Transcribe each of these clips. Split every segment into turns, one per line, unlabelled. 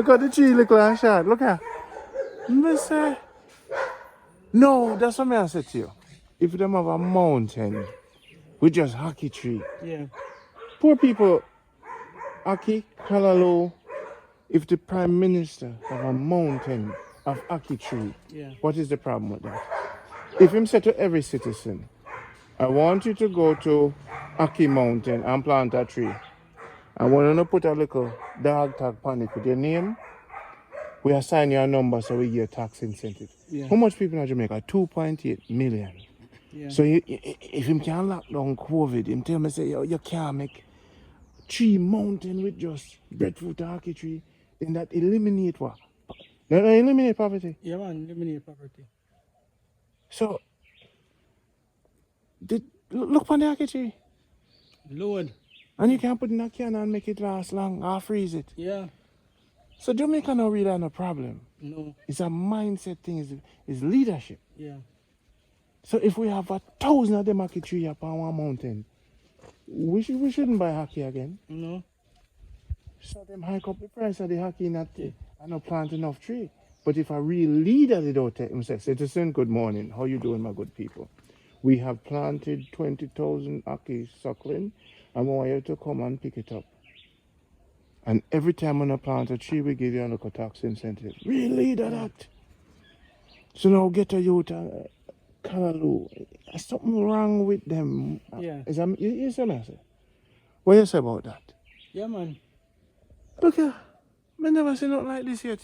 Look at the tree, look like shot. Look at. Me say. No, that's what I said to you. If them have a mountain with just hockey tree.
Yeah.
Poor people, hockey, Kalalo, if the Prime Minister have a mountain of hockey tree,
Yeah.
what is the problem with that? If him said to every citizen, I want you to go to Aki Mountain and plant a tree. I want you to put a little dog tag on it with your name. We assign you a number so we get a tax incentive.
Yeah.
How much people in Jamaica? 2.8 million.
Yeah.
So if him can lock down COVID, him tell me say, yo, you can't make tree mountain with just breadfruit hockey tree, then that eliminate what? No, eliminate poverty.
Yeah, man, eliminate poverty.
So, look on the hockey tree.
Lord.
And you can put in a can and make it last long or freeze it.
Yeah.
So Jamaica no really have no problem.
No.
It's a mindset thing, it's leadership.
Yeah.
So if we have 1,000 of them hockey tree up on one mountain, we shouldn't buy hockey again.
No.
So them hike up the price of the hockey and not plant enough tree. But if a real leader did out take himself, citizen, good morning, how you doing, my good people? We have planted 20,000 hockey suckling and we want you to come and pick it up. And every time when I plant a tree, we give you a little tax incentive. Real leader that. So now get a youth, Kalalu. There's something wrong with them.
Yeah.
You see what I say? What you say about that?
Yeah, man.
Look here. I never seen nothing like this yet.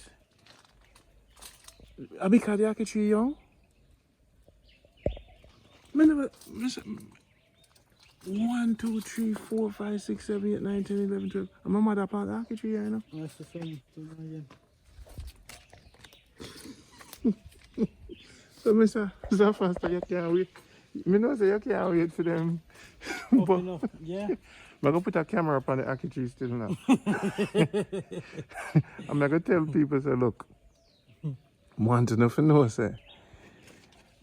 I because the hockey tree young. I never. 1, 2, 3, 4, 5, 6, 7, 8, 9, 10, 11, 12. And my mother plant the hockey tree, you know.
That's the same thing again.
So, Mr. Faster, you can't wait. I know say you can't wait for them.
But enough. Yeah.
I'm going to put a camera up on the hockey tree still now. I'm not going to tell people, say, look, want to know for no, say.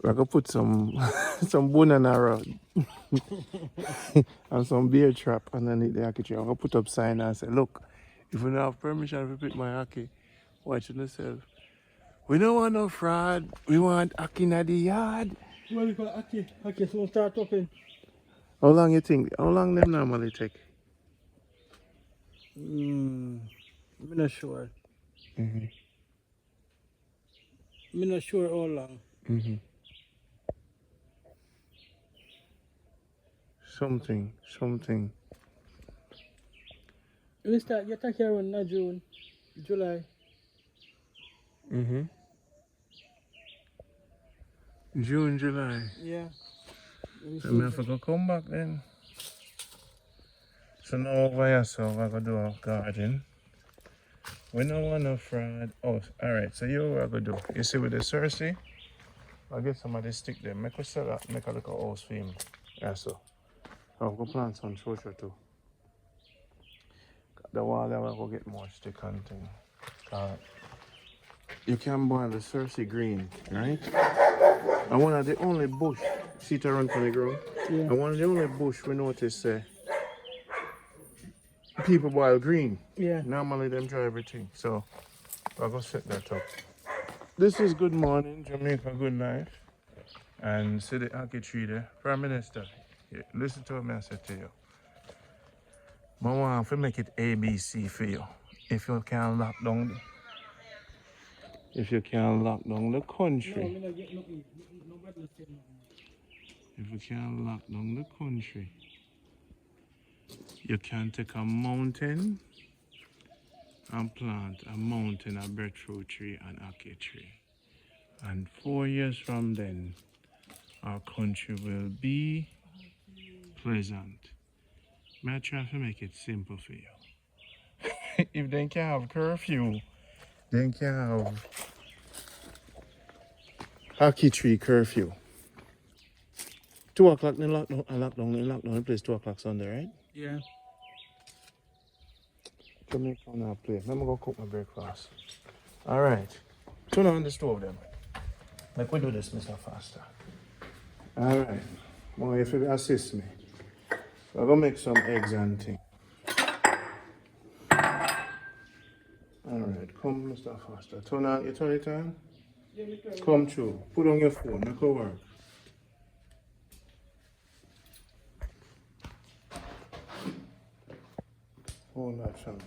We're going to put some banana rod and some beer trap underneath the hockey tree. I'm going to put up sign and say, look, if we don't have permission to pick my hockey, watch yourself. We don't want no fraud. We want hockey in the yard.
Well, we got hockey. Hockey, so we'll start talking.
How long you think? How long them normally take?
I'm not sure.
Mm-hmm.
I'm not sure how long.
Mm-hmm. Something.
We start get hockey around June, July.
Mm-hmm. June, July.
Yeah.
So I have to come back then. So now over here, so we're going to do a garden. We don't want no fraud. Oh, alright, so you know what we're going to do. You see with the Cersei? I'll get some of this stick there. Make a sell that, make a little house for him. Yeah, so. I'll go plant some social too. the wall that will go get more stick and thing. You can boil the Cersei green, right? And one of the only bush, see it around from the ground?
Yeah.
And one of the only bush we notice people boil green.
Yeah.
Normally them try everything. So I'll go set that up. This is Good Morning, Jamaica Good Life. And see the Aki tree there. Prime Minister, listen to what I said to you. I want to make it ABC for you. If you can lock down the country.
No, get nothing. Nobody say nothing.
If you can lock down the country, you can take a mountain and plant a mountain, a breadfruit tree and ackee tree. And 4 years from then, our country will be pleasant. May I try to make it simple for you? If they can have curfew, they can have ackee tree curfew. 2 o'clock, they lock down the place 2 o'clock Sunday, right?
Yeah.
Jamaica on our plate. Let me go cook my breakfast. Alright. Turn on the stove then. Like we do this, Mr. Faster. Alright. Well, if you assist me, I'm gonna make some eggs and thing. Alright, come Mr. Faster. Turn it on?
Yeah, me try.
Come through. Put on your phone, make it work. Hold that for me.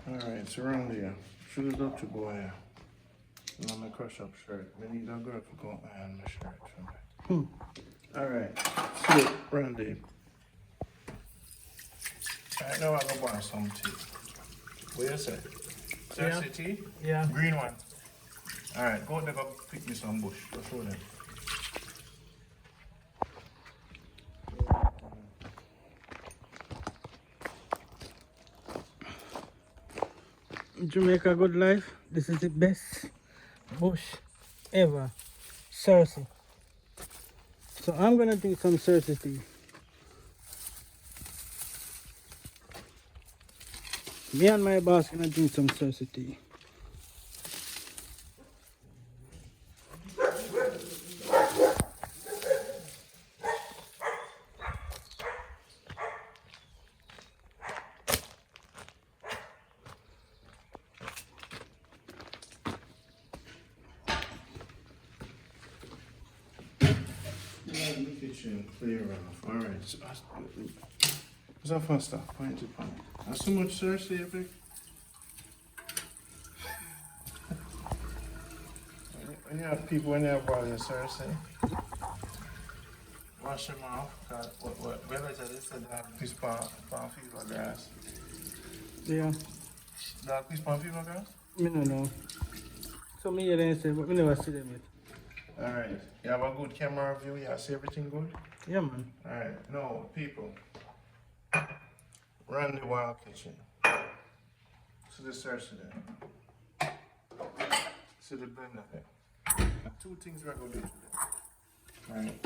Alright, so around here. Should have got to go here. Now my crush up shirt. We need a girl to go iron my shirt for me. Alright, so Randy. Right now I'm gonna buy some tea. What you say? Cersei tea?
Yeah.
Green one. Alright, go there, go pick me some bush. Go show them.
Jamaica Good Life. This is the best bush ever. Cersei. So I'm gonna drink some Cersei tea. Me and my boss gonna drink some Cersei tea.
The kitchen clear off. Alright, so what's that fun stuff? Point to point. That's so much Cersei, you pick. When you have people, when you have boiling Cersei, wash them off. Where later they said they have piece of fever grass.
Yeah.
They have piece of fever grass?
Me no know. So me hear them say, but me never see them yet.
Alright, you have a good camera view, you see everything good?
Yeah, man.
Alright, no, people. Run the wild kitchen. See the Cersei there. See the blender there. And 2 things we're going to do today. Alright.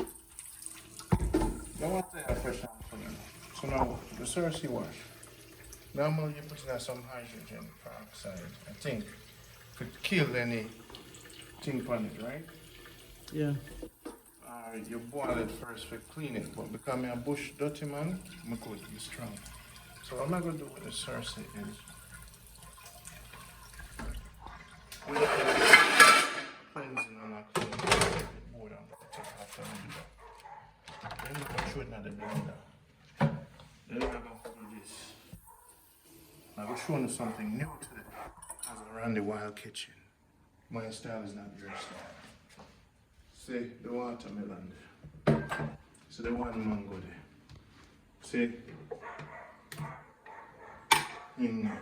Now what they have fresh and clean. So now, the Cersei wash. Normally you put in some hydrogen peroxide, I think, to kill any thing on it, right?
Yeah.
You boil it first to clean it, but because I'm a bush dirty man, I could be strong. So what I'm not going to do with the Cersei is cleansing and not cleaning more than take after I do that. Then you can throw it in the blender. Then I'm going to do this. I'm going to show you something new today. As around the wild kitchen. My style is not your style. See the watermelon there. See the one mango there. See? In there.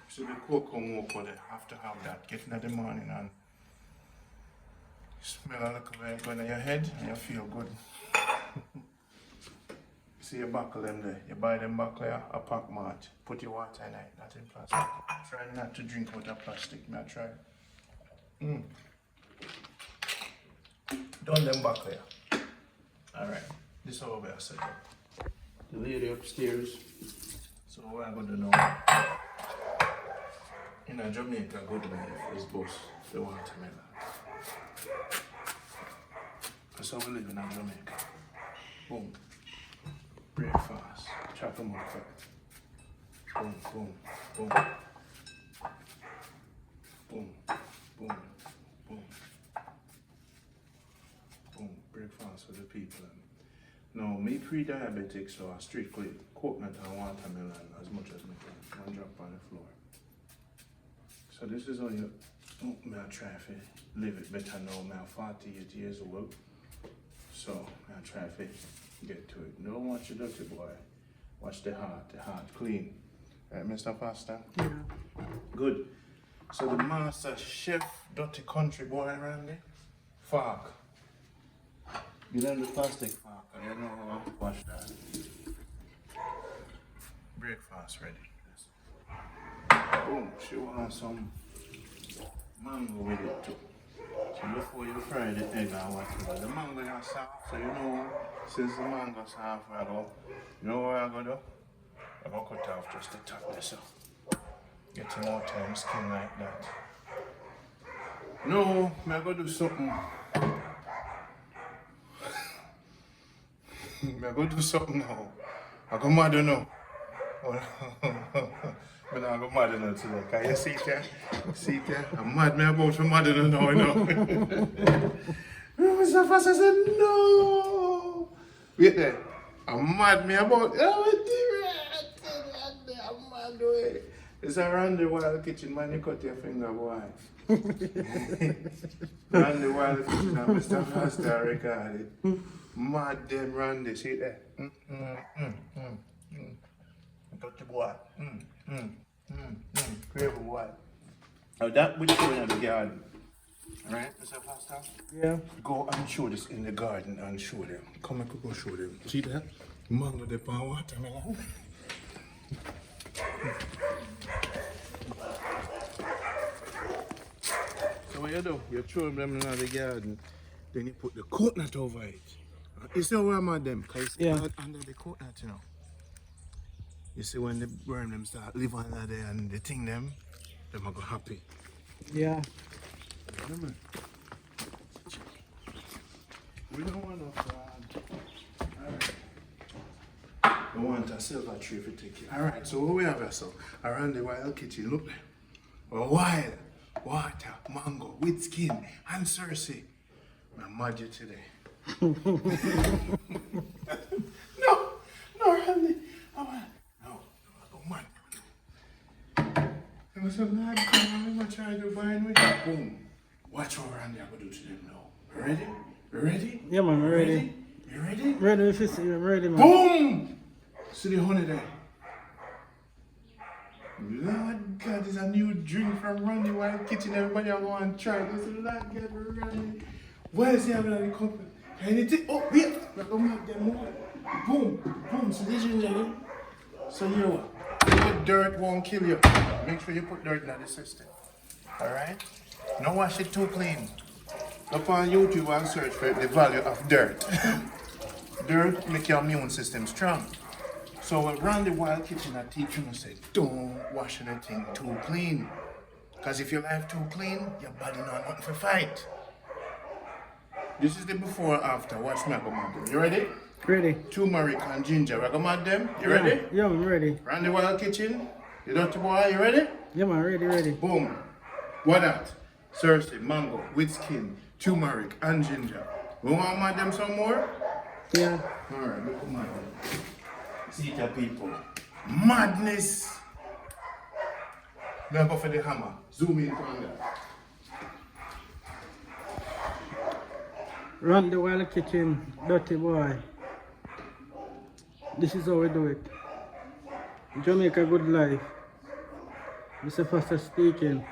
See the cocoa mocha there. Have to have that. Get in the morning and smell a little bit going in your head and you feel good. See your buckle them there. You buy them buckle there, a pack mart. Put your water in it, not in plastic. Try not to drink out of plastic. May I try? Done them back there. Alright, this is how we are set up. the lady upstairs. So what I'm gonna do now, in a Jamaica good life is both the watermelon. That's how we live in Jamaica. Boom. Breakfast. Chop them up fat. Boom, boom, boom. Boom, boom, boom. Boom. Breakfast for the people. Now, me pre-diabetic, so I strictly coconut and watermelon as much as I can. One drop on the floor. So this is how you, may I try to live it better now. I'm 48 years old. So I try to get to it. Don't watch the dirty boy. Watch the heart clean. Right, Mr. Pastor?
Yeah.
Good. So the master chef, dirty country boy, Randy. Fork. Get on the plastic fork. I don't know how to wash that. Breakfast ready. Boom. She wants some mango with it too. So before you fry the egg and whatever, the mango is soft, so you know, since the mango is soft, you know what I'm going to do? I'm going to cut off just the top there, so get some more time skin like that. No, I'm going to do something. I'm going to do something now. I'm going to mad now. But I'm going mad now today. Can you see it there? See it there? I'm mad me about to mad now, you know. Mr. Pastor said, no. Wait there. I'm mad me about, I'm mad way. It's around the wild kitchen, man, you cut your finger, boy. Around the wild kitchen, and Mr. Pastor recorded. Mad them Randy, see there? Got the boy. Crazy boy. Now that would show in the garden. Alright, Mr. Pastor?
Yeah.
Go and show this in the garden and show them. Come and go show them. See that? Mango de pan watermelon. So what you do? You throw them in the garden, then you put the coconut over it. You see where I'm at them? Because it's under the coconut, you know. You see when the worm them start live under there and the thing them are go happy.
Yeah.
We don't want no fraud. Alright. We want a silver tree for take it. Alright, so what we have here, so around the wild kitchen, look there. Wild, water, mango, with skin, and Cersei. I'm mad you today. No, Randy. No, man. I was so mad, I'm going to try to bind with that. Boom. Watch what Randy I'm going to do to them now. Ready? Ready?
Yeah, man, we're ready.
You ready?
Ready, if you see, I'm ready, man.
Boom! See the honey there. Lord God, there's a new drink from RONDIE Wild Kitchen. Everybody I want to try this. Lord God, Randy. Why is he having a company? Anything? Oh, wait! We're going to make them more. Boom! Boom! So this is it. So you know what? The dirt won't kill you. Make sure you put dirt in the system. Alright? Don't wash it too clean. Up on YouTube and search for the value of dirt. Dirt make your immune system strong. So around the wild kitchen I teach you to say, don't wash anything too clean. Because if your life too clean, your body not nothing for fight. This is the before and after. Watch me, I go mad them. You ready?
Ready.
Turmeric and ginger. I go mad them. You ready?
Yeah, I'm ready.
Around the wild kitchen. You dirty boy, you ready?
Yeah, man, ready.
Boom. What that? Cersei, mango, with skin, turmeric, and ginger. We want to mad them some more?
Yeah.
Alright, look mad them. See it, people. Madness! Now go for the hammer. Zoom in from there.
Run the wild kitchen, dirty boy. This is how we do it. Jamaica good life. Mr. Foster speaking.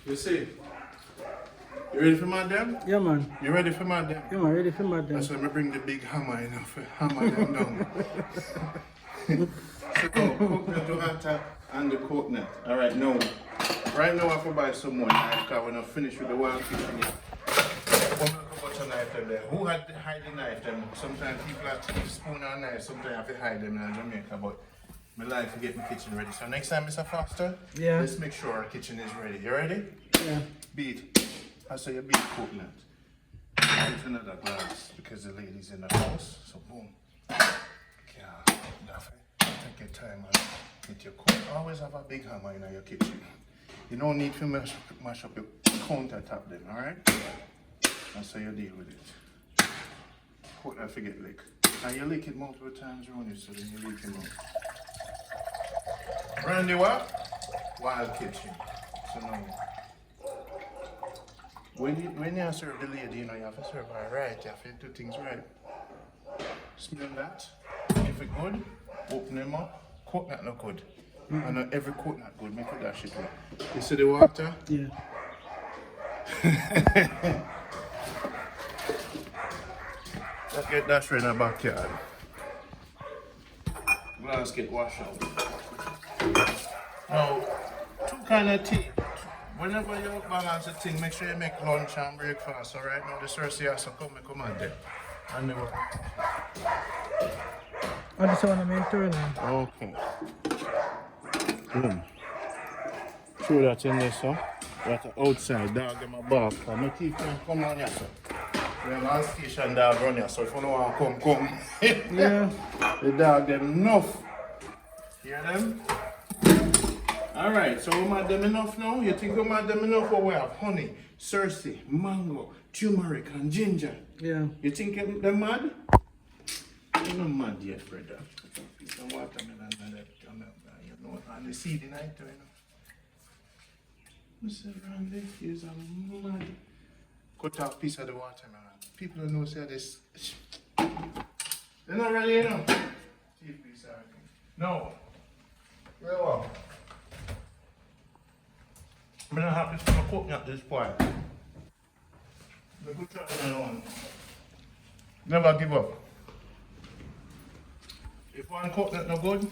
You see? You ready for madam?
Yeah, man.
You ready for madam?
Yeah, man, ready for madam.
That's why I bring the big hammer in for hammer them down. So go, coconut water and the coconut. Alright, now. Right now I have to buy some more knife because we're not finished with the wild kitchen yet. I'm going to go butter knife them there. Who had to hide the knife them? Sometimes people have to use spoon or knife, sometimes have to hide them in Jamaica, but my life to get my kitchen ready. So next time, Mr. Foster,
Yeah.
let's make sure our kitchen is ready. You ready?
Yeah.
Beat. I say you beat coconut. Into another glass because the lady's in the house. So boom. Yeah, Daffy. Take your time and get your cook. Always have a big hammer in your kitchen. You don't need to mash up your countertop then, alright? That's how you deal with it. Coconut forget lick. And you lick it multiple times around it so then you lick it out. Randy what? Wild kitchen. So now when you serve the lady, you know, you have to serve her right, you have to do things right. Smell that. If it's good, open them up. Coconut not good. I know every coconut good, make it dash it away. You see the water?
Yeah.
Let's get that in the backyard. Glass get washed out. Now, two kind of tea. Whenever you balance the thing, make sure you make lunch and breakfast. So right now the Cersei has to come and command them. And they will.
I just want to make sure now.
Okay. Boom. Throw that in there, so. That's outside, dog them a bark. And no teeth can come on here, so. We have a station dog run here, so if you don't want to come.
Yeah.
The dog them enough. Hear them? Alright, so we mad them enough now? You think we mad them enough or we have honey, Cersei, mango, turmeric and ginger?
Yeah.
You think them mad? You're not mad yet, brother. Piece of watermelon and that, you know, and the seed in it, you know. Mr. Randy is a mad. Cut off piece of the watermelon. People don't know say this. They're not ready, you know. Chief piece of it. No. Very well. I'm not happy for my cooking at this point. The good try another one. Never give up. If one coconut no good,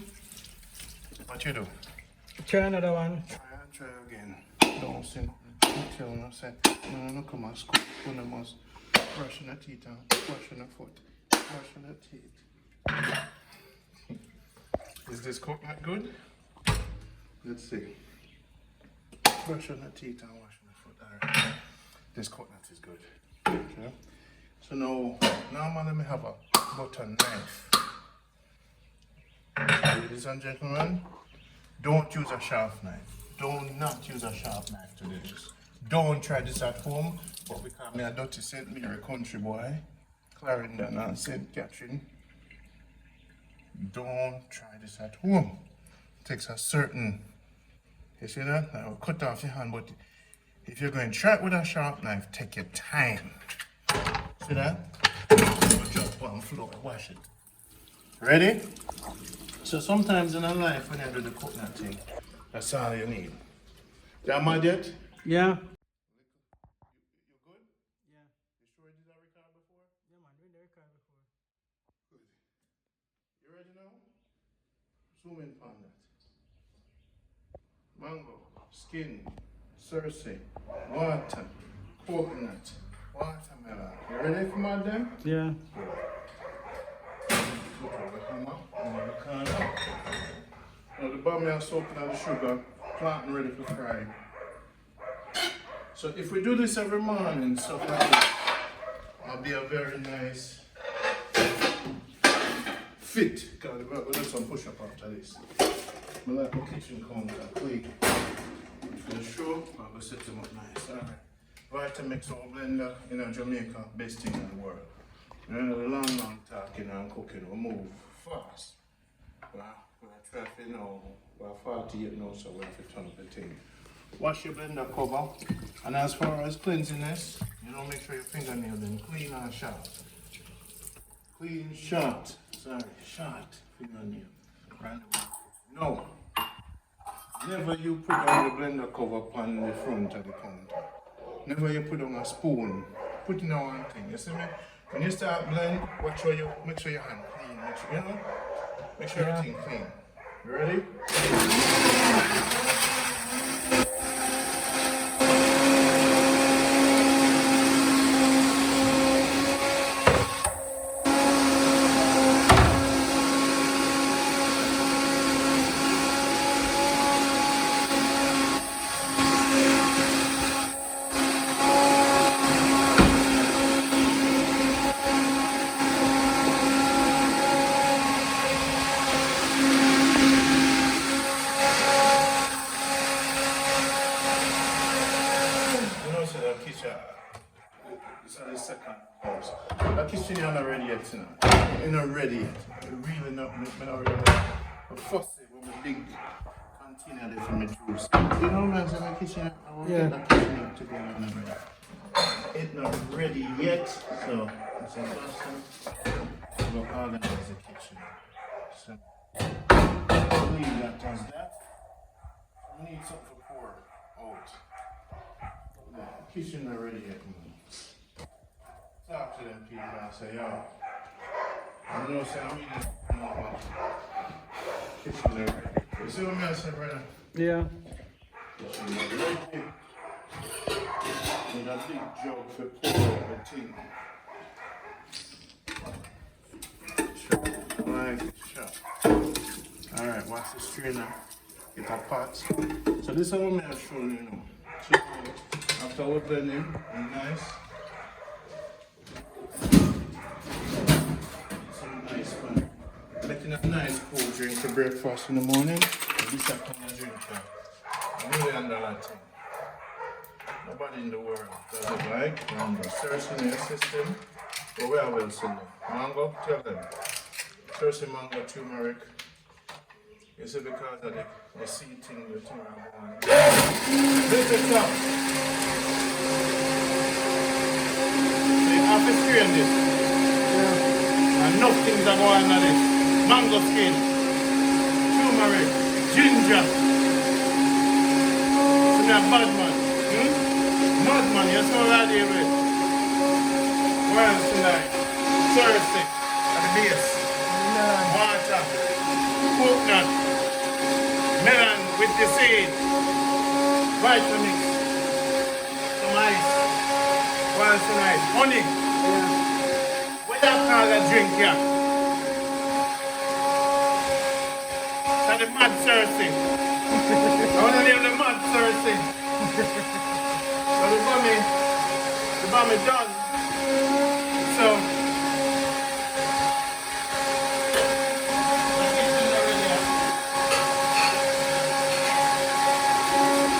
what you do?
Try another one.
Try again. Don't say nothing. Tell no say, no come on school. Put must brushing the teeth and washing the foot. Washing the teeth. Is this coconut good? Let's see. Brushing the teeth and washing the foot. Alright. This coconut is good. Okay. So now normally I have a butter knife. Ladies and gentlemen, don't use a sharp knife. Do not use a sharp knife to do this. Don't try this at home, but because I'm a dirty St. Mary country boy, Clarendon and St. Catherine, don't try this at home. It takes a certain, you see that? I will cut off your hand, but if you're going to try it with a sharp knife, take your time. See that? Drop on the floor, wash it. Ready? So sometimes in our life, when you do the coconut thing, that's all you need. You mad yet?
Yeah.
You good?
Yeah.
You sure you did that record before?
Yeah, man, we did the record before.
Good. You ready now? Zoom in on that. Mango, skin, Cersei, water, coconut, watermelon. You ready for my them?
Yeah.
Put over the hammer and the corner. Now the bammie are soaked in the sugar, planting ready for fry. So if we do this every morning, stuff like this, it'll be a very nice fit. Because we'll do some push-up after this. I like my kitchen counter clean. For the show, I'll go set them up nice. Alright. Vitamix or blender in Jamaica, best thing in the world. You know, the long talking and cooking, we move fast. We're traffic now, we're 48 now, so we have to turn up the thing. Wash your blender cover, and as far as cleanliness, you know, make sure your fingernail then clean and sharp. Clean, short, short fingernail. Right? No, never you put on the blender cover on the front of the counter. Never you put on a spoon, put in one thing, you see me? When you start blend, make sure your hand clean, make sure everything clean. You ready? You're not ready yet. You're really not ready. But first, when we big container there for me juice. You know, man, so my kitchen, I want to get the kitchen together and everything. It's not ready yet, so it's a person. We'll organize the kitchen. So, leave that as that. We need something to pour out. The kitchen not ready yet. Talk to them people and say, yo, I know, say, I'm eating kitchen not ready. You see what I'm saying, brother?
Yeah.
Kitchen not ready. With a big jug for pour everything. Like, sure. Alright, watch the strainer. Get a pot. So this is what I'm showing you now. So after we blend him, nice. Some nice fun. Making a nice cold drink for breakfast in the morning. This is a kind of drink. I'm really under that thing. Nobody in the world does it like mango. Searching your system. But we are well soon. Mango, tell them. Searching mango, turmeric. You see, because of the seed thing, the turmeric one. This is up. So you have to strain this. And enough things are going on this. Mango skin, turmeric, ginger. So you're a bad man. Madman, you're so ready with it. Where else tonight? Thursday, at the base. Water, coconut, melon with the seed, vitamins, some ice. Where else tonight? Honey. What do you call that drink here? That's the mad Thursday. I want to name the mad Thursday. So the bammie done. So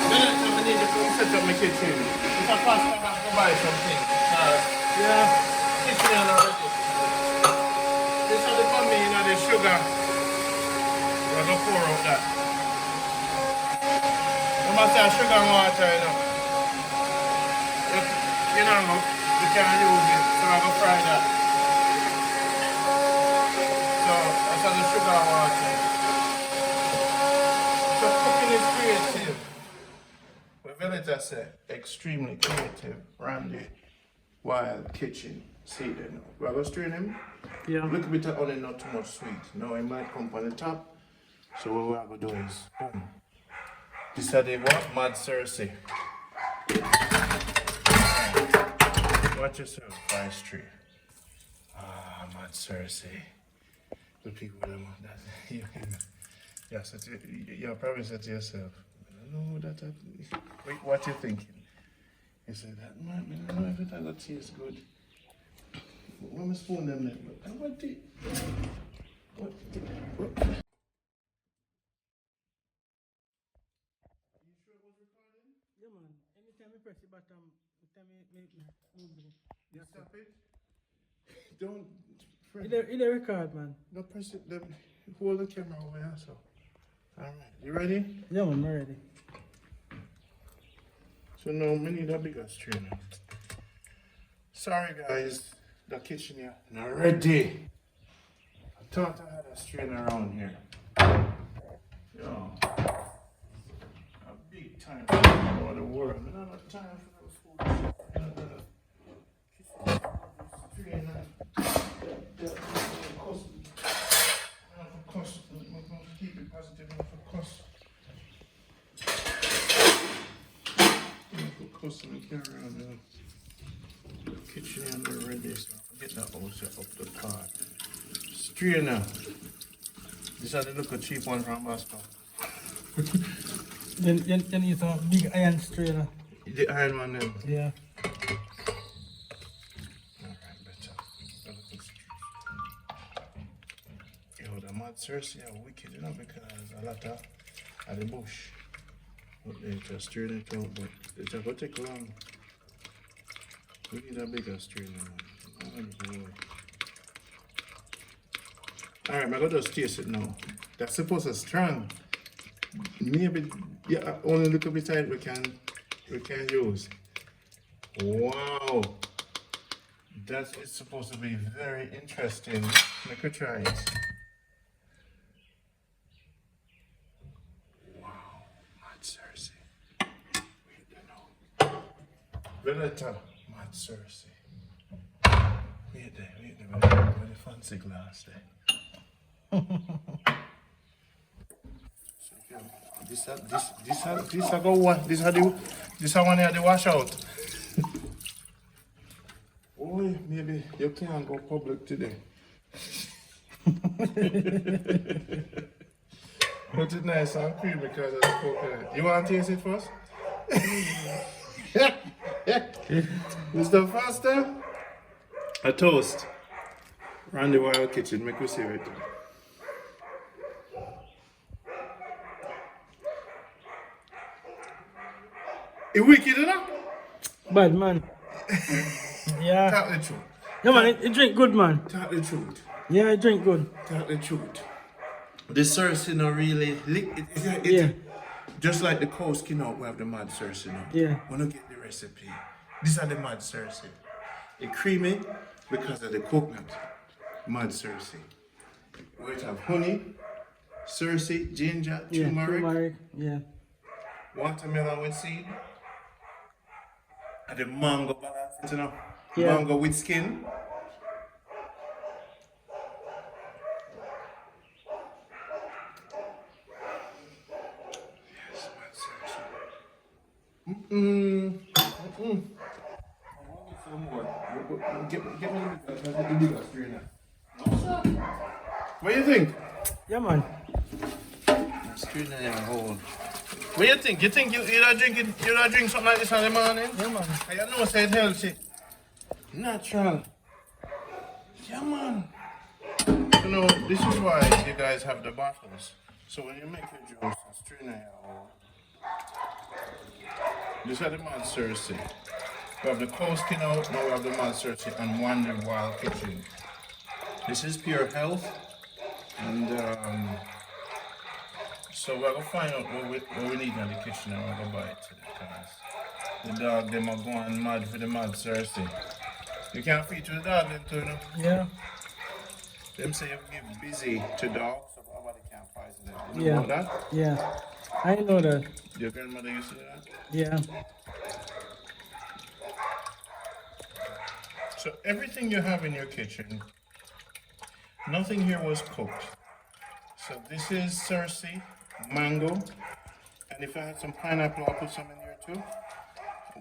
then I need to set up my kitchen. If I pass, I have to buy something. Yeah, kitchen already. This is the bammie, you know, the sugar. We're gonna pour out that. No matter sugar and water, you know. You know, you can't use it, so I'm gonna fry that. So, that's how the sugar and water. So, cooking is creative. What Veleta said, extremely creative. RONDIE, wild kitchen. See there now. We're gonna strain him.
Yeah.
A little bit of honey, not too much sweet. Now it might come on the top. So, what we're gonna do is, boom. This is the what? Mad Cersei. Watch yourself, Vice Tree. Ah, Mad Cersei. The people that want that. You probably said to yourself, I don't know that. Wait, what you thinking? You said that, man, I don't know if that tastes good. Let me spoon them then. I want it. What?
Yeah, man. Anytime you press the button, move.
You stop it? Don't.
In the record, man.
Don't press it. Hold the camera over here, so. Alright, you ready?
Yeah, man, I'm ready.
So now we need a bigger strainer. Sorry guys, the kitchen here not ready. I thought I had a strainer around here. Yo, a big time for the world. I don't have time for the food. Strainer. Keep it positive enough for cost. Customer care around the kitchen and we're ready, so get that all set up the pot. Strainer. This is the look of cheap one from Bosco.
You need some big iron strainer.
The iron one then?
Yeah.
Alright, better. Yo, the Mad Cersei are wicked, you know, because a lot of the bush. But they just strain it out, but it's going to take long. We need a bigger strainer. Oh boy. Alright, I'm gonna just taste it now. That's supposed to strong. Maybe, yeah, only a little bit tight we can use. Wow. That is supposed to be very interesting. Make a try it. Wow, Mad Cersei. Wait, no. Veleta, Mad Cersei. Wait there, with the fancy glass there. So, yeah, this I go one. This are one here the washout. Oh, maybe you can't go public today. Put it nice and creamy because of the coconut. You want to taste it first? Mr. Foster? A toast. Randy Wild Kitchen, make we see it. It wicked, enough?
Bad man. Yeah.
Tell the truth.
Yeah, man, it drink good, man.
Tell the truth.
Yeah, it drink good.
Tell the truth. The Cersei no really
Yeah.
just like the cow skin out, we have the Mad Cersei now.
Yeah.
When you get the recipe, these are the Mad Cersei. It's creamy because of the coconut. Mad Cersei. We have honey, Cersei, ginger, turmeric,
yeah.
watermelon with seed, and the mango balance, you know.
Yeah.
Mango with skin. Yes, Mad Cersei. Some more. Get me the bigger strainer. What do you think?
Yeah, man.
Strainer in a hole. What do you think? You think you don't drink something like this in the morning?
Yeah, man.
I know say it's healthy. Natural. Yeah, man. You know, this is why you guys have the bottles. So when you make your juice, strainer in a hole. These are the Mad Cersei. We have the cow skin out, now we have the Mad Cersei and Wonder Wild Kitchen. This is pure health, and so we're gonna find out what we need in the kitchen and we're gonna buy it today because the dog them are going mad for the Mad Cersei. You can't feed to the dog them too, you know?
Yeah.
Them say you give busy to dogs, so nobody can poison them. You know
Yeah.
about that?
Yeah. I know that.
Your grandmother used to do that?
Yeah.
So everything you have in your kitchen, nothing here was cooked. So this is Cersei, mango, and if I had some pineapple, I'll put some in here too.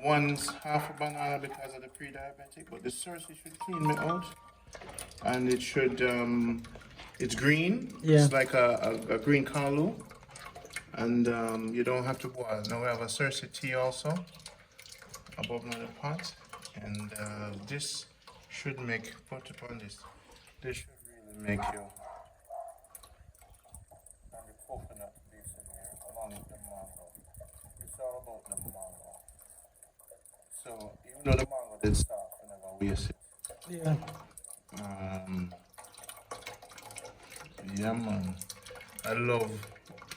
One's half a banana because of the pre-diabetic, but the Cersei should clean me out. And it should, it's green.
Yeah.
It's like a green kalu. And you don't have to boil. Now we have a Cersei tea also above another pot. And this should make, put upon this, this should really make you, and the coconut leaves in here along with the mango. It's all about the mango. So even though the mango did stop, I never waste it.
Yeah.
Yeah, man. I love.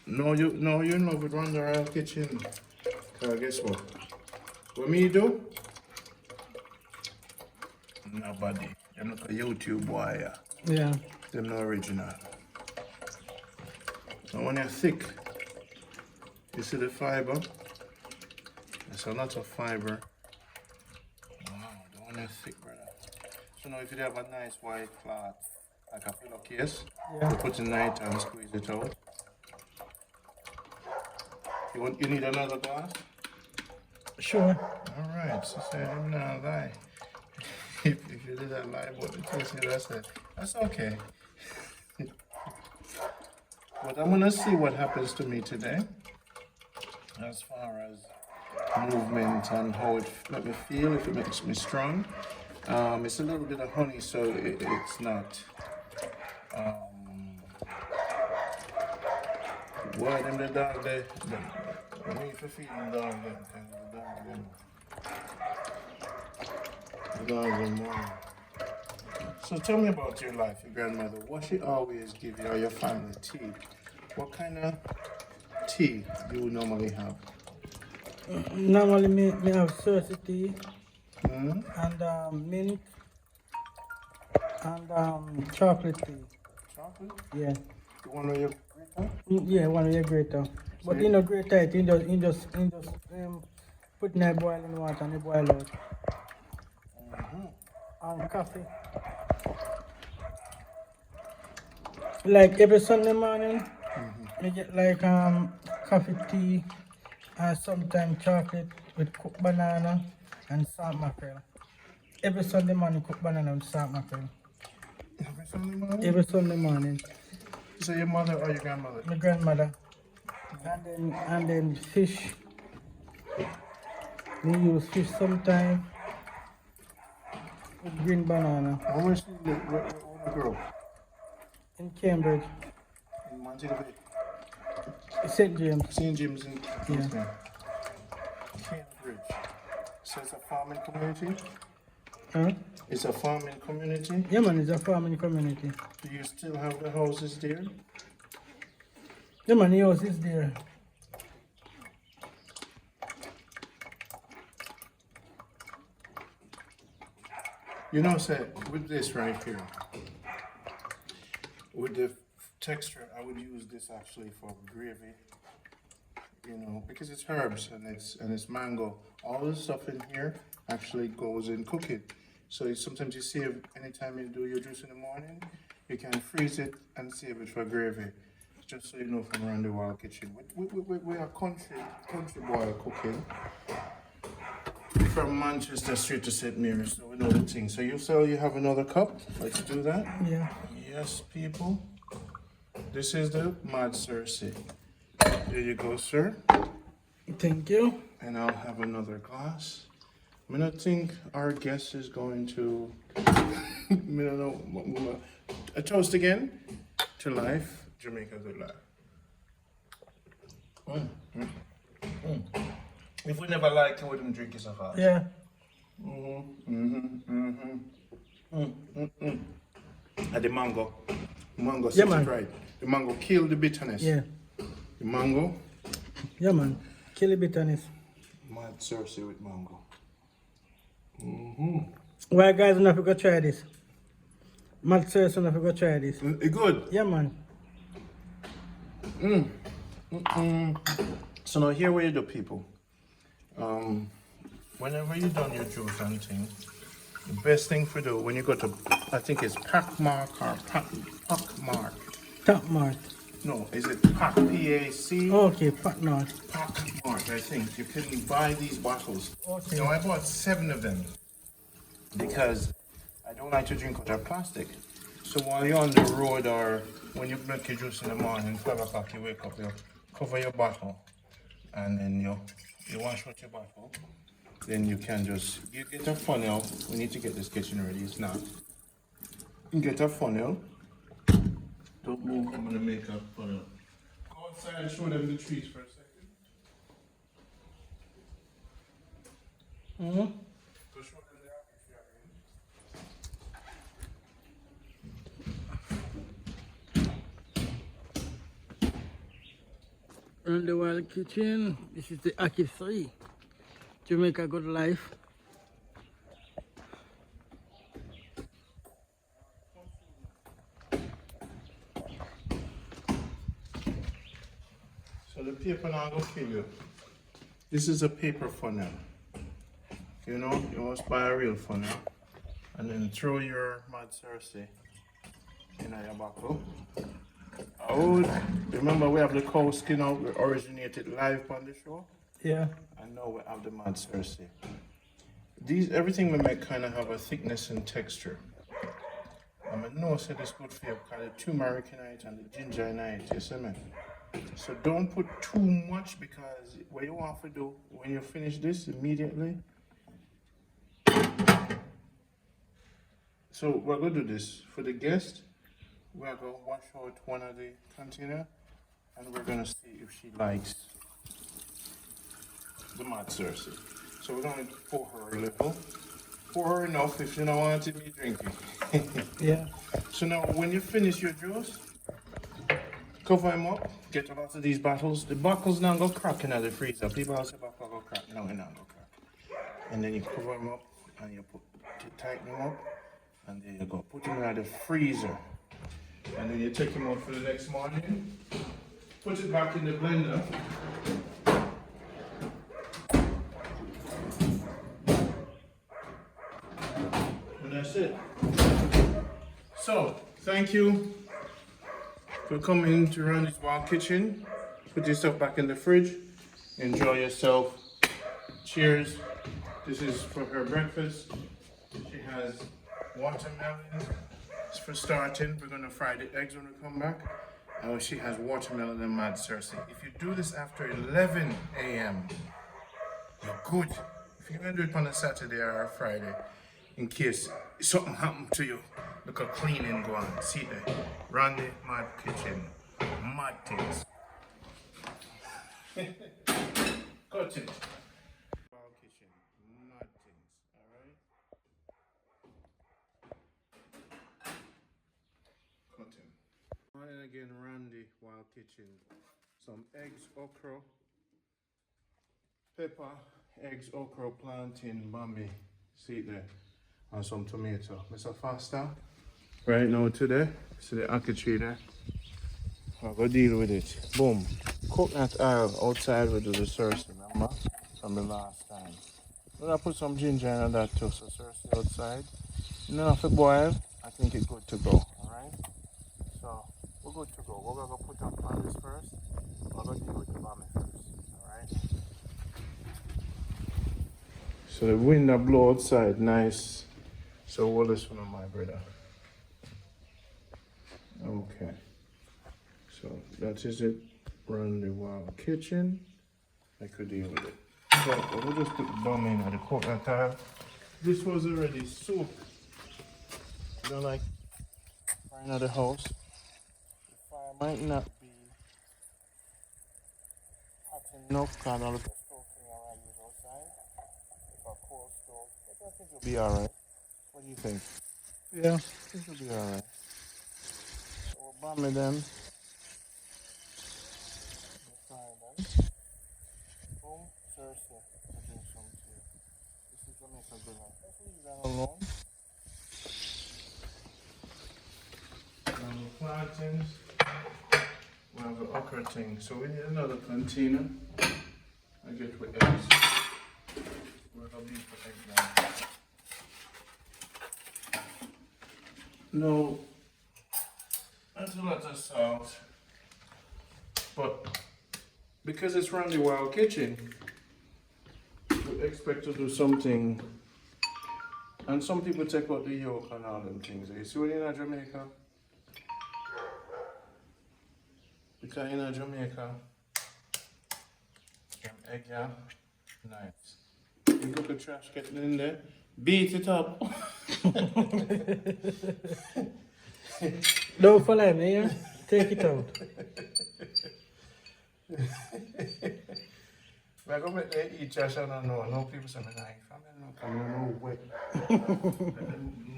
No, you in love with Ronda Royal Kitchen. Guess what? What me do? Nobody. Them look a YouTube boy.
Yeah.
Them no original. Now when you're thick, you see the fiber? There's a lot of fiber. Wow, the one you're thick, brother. So now if you have a nice white cloth, like a pillowcase,
Yeah.
you put it in night and squeeze it out. You need another glass?
Sure.
Alright, so say I'm not lie. if you did that lie about the taste, that's okay. But I'm gonna see what happens to me today. As far as movement and how it makes me feel, if it makes me strong. It's a little bit of honey, so it's not. Why them the dog they need to feed the dog them, the dog them more. So tell me about your life, your grandmother. What she always give you or your family tea? What kind of tea do you normally have?
Normally, me have Cersei tea
Hmm?
and mint and chocolate tea.
Chocolate?
Yeah.
You want to your grandma?
Yeah, one of your grater. But you know, grater it, you just put in a boiling water and you boil out. Coffee. Like every Sunday morning, you get like coffee tea and sometimes chocolate with cooked banana and salt mackerel. Every Sunday morning, cook banana with salt mackerel.
Every Sunday morning?
Every Sunday morning,
So your mother or your grandmother?
my grandmother. And then fish. We use fish sometime with green banana
Where was you live? Where you grow?
in Cambridge,
In Montego Bay.
St. James.
St. James in
Yeah.
Cambridge. So it's a farming community?
Huh?
It's a farming community?
Yeah, man, it's a farming community.
Do you still have the houses there?
Yeah, man, the house is there.
You know, say, with this right here, with the texture, I would use this actually for gravy. You know, because it's herbs and it's mango. All the stuff in here actually goes in cooking. So sometimes you save, anytime you do your juice in the morning, you can freeze it and save it for gravy. Just so you know from around the wild kitchen. We are country boy cooking. From Manchester Street to St. Mary's, so we know the thing. So you have another cup? Let's do that.
Yeah.
Yes, people. This is the Mad Cersei. There you go, sir.
Thank you.
And I'll have another glass. I mean, I think our guest is going to, I don't know, a toast again to life. Jamaica, good life. If we never liked it, we wouldn't drink it so fast.
Yeah.
And the mango. Mango,
Yeah,
set
man.
it right. The mango kill the bitterness.
Yeah.
The mango.
Yeah, man. Kill the bitterness.
Mad Cersei with mango.
Why, guys, don't have to go try this? Mad Cersei, don't have to go try this.
It good.
Yeah, man.
So now here what you do, people. Whenever you done your juice and thing, the best thing for do when you go to, I think it's Packmark or Packmark.
Top mark.
No, is it Pack P-A-C?
Okay, Pat North.
Packmark, I think. You can buy these bottles.
Okay.
Now I bought 7 of them because I don't like to drink out of plastic. So while you're on the road or when you make your juice in the morning, 5 o'clock, you wake up, you cover your bottle and then you wash out your bottle. Then you can just, you get a funnel. We need to get this kitchen ready, it's not. You get a funnel. Don't move, I'm gonna make a funnel. Go outside and show them the trees for a second. Go show them the apple
Run the wild kitchen. This is the Aki 3. Jamaica good life.
So the paper now go kill you. This is a paper funnel. You know, you must buy a real funnel. And then throw your Mad Cersei in your bottle. Oh, remember we have the cow skin out, we originated live on the show.
Yeah.
And now we have the Mad Cersei. These, everything we make kind of have a thickness and texture. I know say this good for you because the turmeric in it and the ginger in it, you see me? So don't put too much because what you want to do when you finish this immediately. So we're going to do this for the guest. We're going to wash out one of the container and we're going to see if she likes the Mad Cersei. So we're going to pour her a little Pour enough if you don't want to be drinking.
Yeah.
So now when you finish your juice, cover them up, get a lot of these bottles. The bottles now go cracking at the freezer. People also bottle go crack. No, it not go crack. And then you cover them up and you tighten them up. And there you go. Put them in the freezer. And then you take them out for the next morning. Put it back in the blender. And that's it. So, thank you for coming to Rondie's Wild Kitchen. Put your stuff back in the fridge. Enjoy yourself. Cheers. This is for her breakfast. She has watermelon for starting. We're gonna fry the eggs when we come back. Oh, she has watermelon and mad Cersei. If you do this after 11 a.m., you're good. If you're gonna do it on a Saturday or a Friday, in case something happened to you, look at cleaning go on. See there, Rondie Mad Kitchen, mad things. Cut it. Wild Kitchen, mad things. All right. Cut him. And again, Rondie Wild Kitchen. Some eggs, okra, pepper, eggs, okra, plantain, bammie. See it there. And some tomato. Mr. Faster. Right now today, see the apple tree there. I'll go deal with it. Boom. Coconut oil outside we do the Cersei, remember? From the last time. We're gonna put some ginger in that too, so Cersei outside. You don't have to boil. I think it's good to go. Alright? So we're good to go. We're gonna go put on this first. We're gonna deal with the bammie first. Alright? So the wind that blow outside, nice. So what is one of my brother? Okay. So that is it. Run the Wild Kitchen. I could deal with it. So we'll just put the bammie in at the coconut oil. This was already soup. You don't like frying at the house. The fire might not be hot enough because all of the stove thing I use outside. If I cold stove, but I think it'll be alright. What do you think?
Yeah.
I think it'll be alright. So we'll bammie them. Fry them. Boom, Cersei. I'll drink some tea. This is Jamaica good one. Let's leave that alone. Now the plantains. We have the okra thing. So we need another container. I get with eggs. We're gonna be for eggs now. No, that's a lot of salt. But because it's Rondie Wild Kitchen, we expect to do something. And some people take out the yolk and all them things. You see what in Jamaica? Because in Jamaica, egg, yeah, nice. You look at trash getting in there, beat it up.
Don't follow me, yeah? Take it out.
We're going to make them eat trash, I don't know. No people say, I'm no way.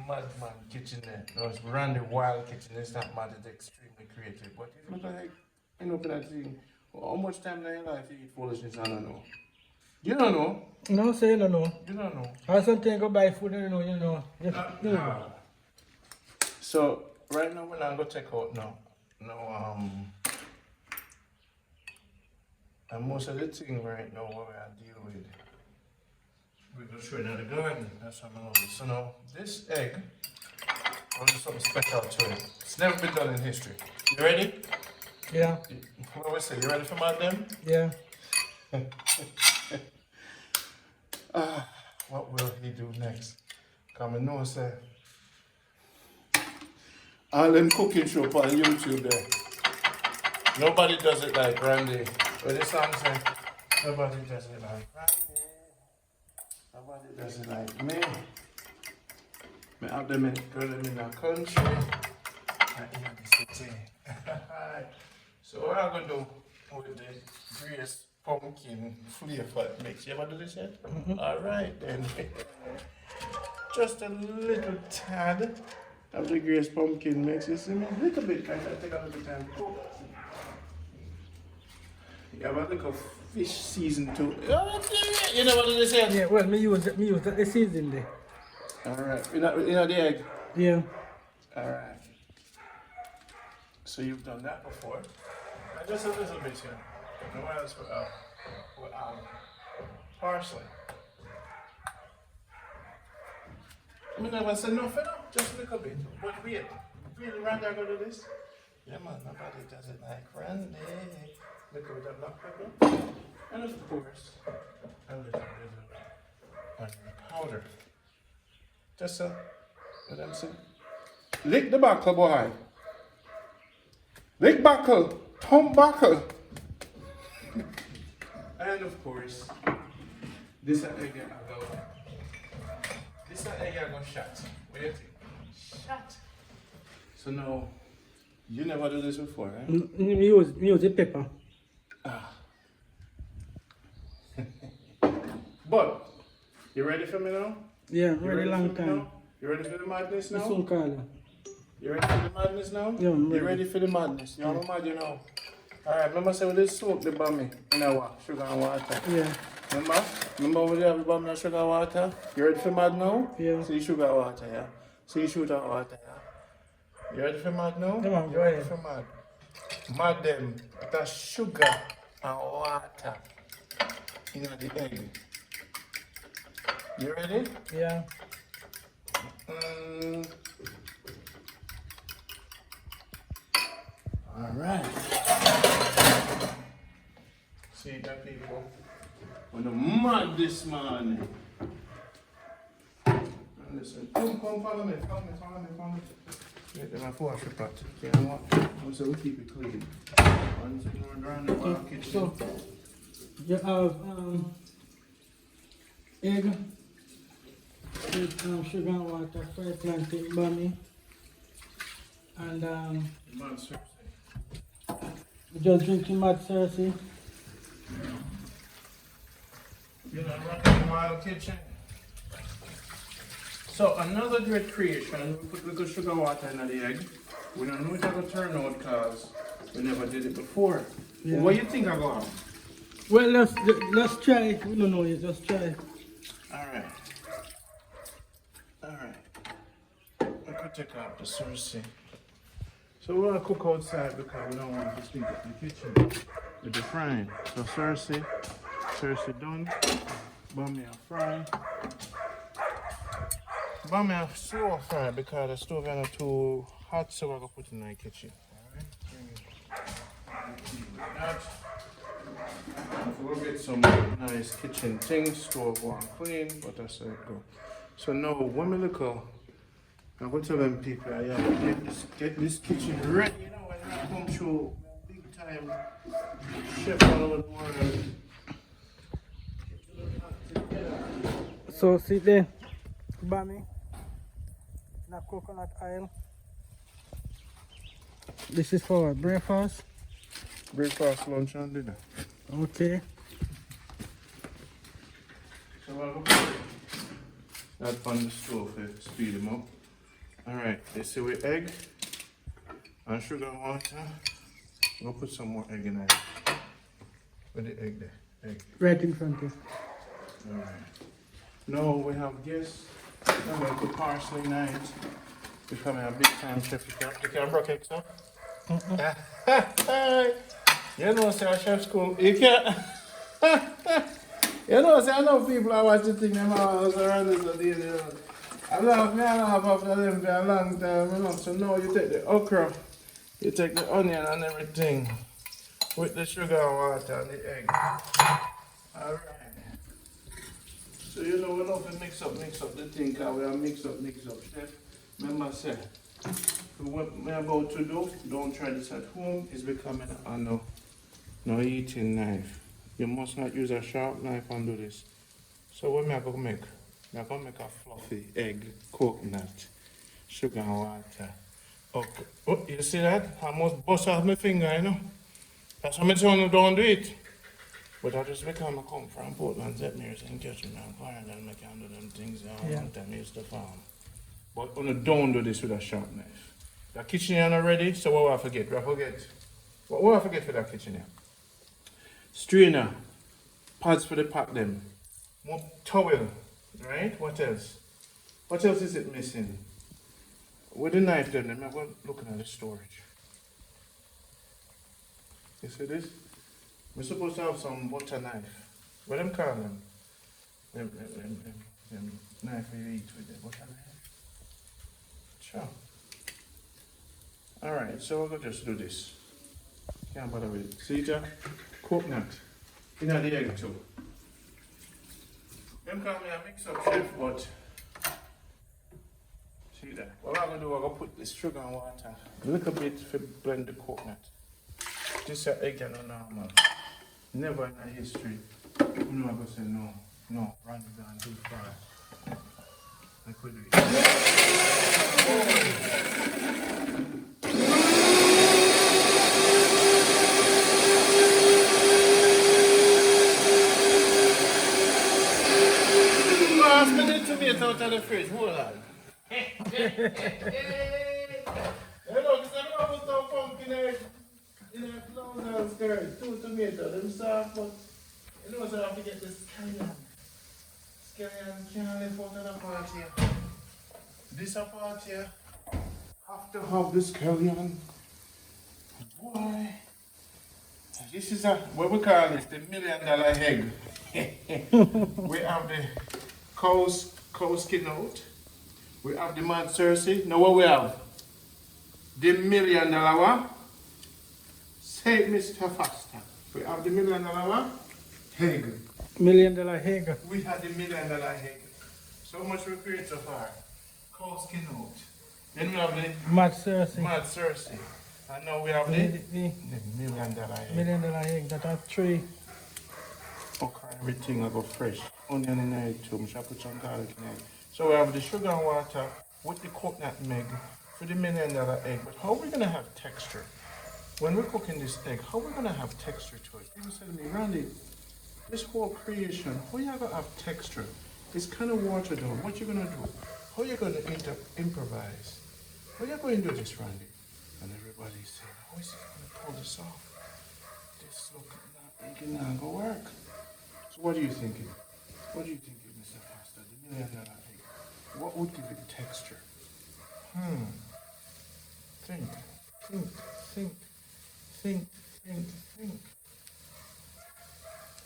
Madman kitchen there. Those Rondie Wild Kitchen, it's not mad, it's extremely creative. But if you look like, you know, that thing, how much time in your life you eat foolishness, I don't know. You don't know.
No, say you don't know.
You don't know.
Or something go buy food and you know. You know.
So, right now we're not going to take out and most of the thing right now what we are dealing with, we're going to show you in the garden. That's what I love it. So now, this egg, I'll do something special to it. It's never been done in history. You ready?
Yeah.
What we say? You ready for my them?
Yeah.
What will he do next? Come and know, say. All them cooking show on YouTube there. Nobody does it like Rondie. What this song say? Nobody does it like Rondie. Nobody does it like me. Me have them in, girl them in the country. And in the city. So what I'm gonna do with the Grace pumpkin flavor mix. You ever do this yet? Alright then. just a little tad of the Grace pumpkin mix. You see me? A little bit, kind of take a little time to cook. You have a little fish season too. Oh, you know what it is?
Yeah, well, me use the season there.
Alright, you know the egg?
Yeah.
Alright. So you've done that before. And just a little bit here. No what else with parsley. I never said nothing, just a little bit. But wait, really Randy I go do this? Yeah man, nobody does it like Randy. Little bit of black pepper. And of course, a little bit of onion powder. Just so, what I'm saying. Lick the buckle, boy. Lick buckle, pump buckle. And of course, this egg I go. This egg I go shot. What do you think? Shot. So now, you never do this before, right?
Me use the pepper.
But, you ready for me now?
Yeah,
You
ready long
for me
time.
now? You ready for the madness now?
Soon call you.
You ready for the madness now?
Yeah, I'm
You
ready.
ready for the madness? You know mad, you know. Alright, remember say we did soak the bammie in our sugar and water.
Yeah.
Remember we did have the bammie and sugar and water? You ready for mad now?
Yeah.
See sugar and water, yeah? See sugar and water, yeah? You ready for mad now?
Come on,
You
go
ready
ahead.
for mad? Mad them, the sugar and water in the egg. You ready?
Yeah.
Alright. See that people? When the mad this morning. And listen, come follow me, follow me. Get them a wash the pot. You know what? So we keep it clean. Once we run around the kitchen.
So, you have egg with sugar and water, fried plantain, bammie, and
Mad Cersei.
just drinking mad Cersei.
You know, running wild kitchen. So another great creation, we put little sugar water in the egg. We don't know how to turn out because we never did it before.
Yeah.
What do you think about?
Well, let's try it. We don't know yet. Let's try it.
Alright. I could take out the Cersei. So we're gonna cook outside because we don't want to stink up the kitchen with the frying. So Cersei done. Bammie fry. Bammie slow fry because the stove is not too hot, so we're gonna put it in the kitchen. Alright. We'll get some nice kitchen things, stove one clean, but that's how it go. So now when we look out, I'm going to tell them people, yeah, get this kitchen ready, you know, when I come through big time chef all over the world.
So, see there, bammie, in a coconut oil. This is for breakfast.
Breakfast, lunch, and dinner.
Okay.
So I'll go put that on the stove to speed them up. Alright, you see with egg and sugar and water. We'll put some more egg in there. With the egg there. Egg.
Right in front of you.
Alright. Now we have guests. I'm going to put parsley in it. Becoming a big time chef. You can broke eggs up? You know, say a chef school. You can't. You know, say I know people are watching things in my house around this day. I love after them for a long time, you know. So now you take the okra, you take the onion and everything with the sugar and water and the egg. Alright. So you know we love to mix up the thing, cause we are mix up, chef. Remember say, what we're about to do, don't try this at home, it's becoming a no eating knife. You must not use a sharp knife and do this. So what am I going to make? I'm going to make a fluffy egg, coconut, sugar and water. Okay. Oh, you see that? I almost bust off my finger, you know? That's what I'm telling you, don't do it. But I just become I come from Portland, St. Mary's and catch me and fire and I can do them things
Yeah.
one time I used to farm. But on the don't do this with a sharp knife. The kitchen here already, so what will I forget? What will I forget for that kitchen here? Strainer, pads for the pack them, more towel, right? What else? What else is it missing? With the knife then, I'm looking at the storage. You see this? We're supposed to have some butter knife. What them call them? Them knife you eat with the butter knife. Sure. Alright, so we're gonna just do this. Can't bother with it. See Jack? Coconut. You know the egg too. Them call me a mix up chef, but see that. What I'm gonna do, I'm gonna put the sugar and water. A little bit to blend the coconut. This is egg and normal. Never in our history. You know I'm gonna say no, run down too far. I could do it. Pass me the tomato out of the fridge, hold on. Hello, this is a put some pumpkin in a clothes and skirt. 2 tomatoes, them soft, but you know, so I have to get the scallion. Scallion can't live out of the part here. This part here, have to have the scallion. Boy, this is what we call this, the $1 million egg. We have the cow skin out. We have the mad Cersei. Now what we have? The $1 million what? Say it, Mr. Faster. We have the $1 million what? Egg.
$1 million egg.
We have the $1 million egg. So much we create so far. Cow skin out. Then we have the
Mad Cersei.
mad Cersei. And now we have the $1 million egg.
$1 million egg. That are 3.
Okay, everything I go fresh. Onion in it too. I shall put some garlic in it. So we have the sugar and water with the coconut egg for the $1 million egg. But how are we gonna have texture? When we're cooking this egg, how are we gonna have texture to it? People say to me, Randy, this whole creation, how you gonna have texture? It's kind of watered down. What you gonna do? How you gonna improvise? How you going to do this, Randy? And everybody's saying, how is he gonna pull this off? This look not gonna go work. So what are you thinking? What are you thinking, Mr. Pastor? The $1 million egg. What would give it texture? Think.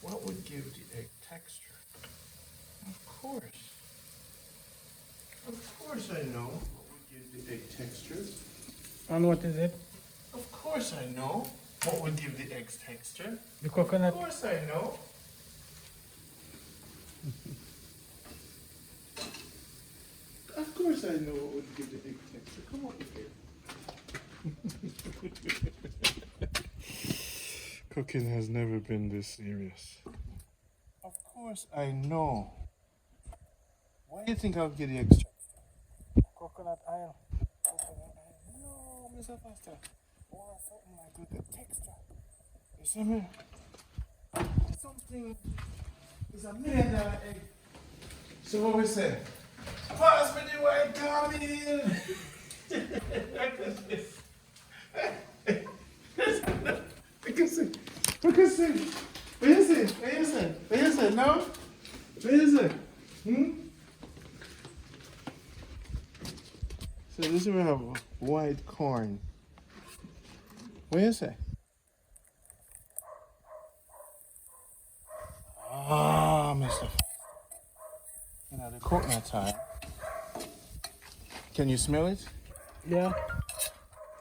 What would give the egg texture? Of course I know what would give the egg texture.
And what is it?
Of course I know what would give the eggs texture.
The coconut.
Of course I know. Of course I know what would give the egg texture. Come on here. Cooking has never been this serious. Of course I know. Why do you think I'll get the egg texture?
Coconut oil.
No, Mr. Pastor. Or something like with the texture. You see me? Something is $1 million egg. So what we say? Pass me the white caramel. Look at see. What you say? No? What you say? So this is we have white corn. What you say? Ah, Mr. You know, the coconut time. Can you smell it?
Yeah.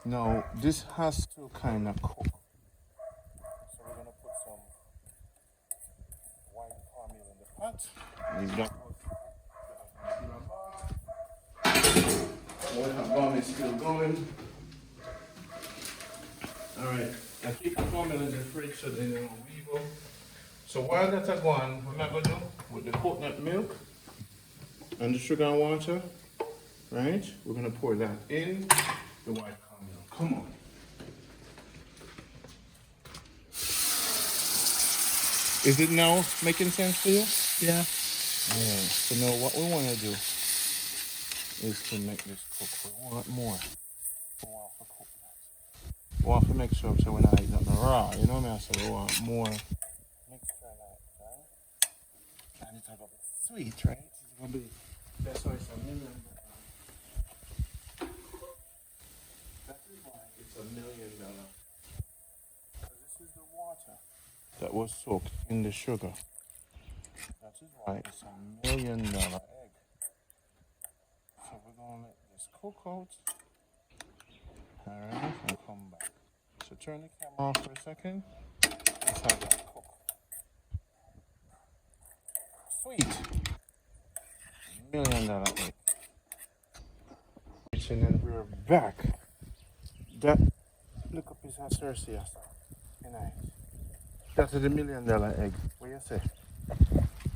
No, this has to kind of cook. So we're going to put some white caramel in the pot. Leave that pot. Bammie is still going. Alright, I keep the caramel in the fridge so they don't weevil. So while that's going, what am I going to do? With the coconut milk and the sugar and water, right? We're going to pour that in the white caramel. Come on. Is it now making sense to you?
Yeah.
Yeah. So now what we want to do is to make this cook. We want more. We want to cook that. We want to make sure so we're not eating nothing raw. You know what I mean? So we want more mixture like that. And it's going to be sweet, right? It's going to be, that's why it's a million. That is why it's $1 million. Because this is the water that was soaked in the sugar. That is why it's $1 million egg. So we're going to let this cook out. Alright, and come back. So turn the camera off for a second. Let's have that cook. Sweet. $1 million egg. And then we're back. That look up his Cersei. Nice. That's the $1 million egg. What you say?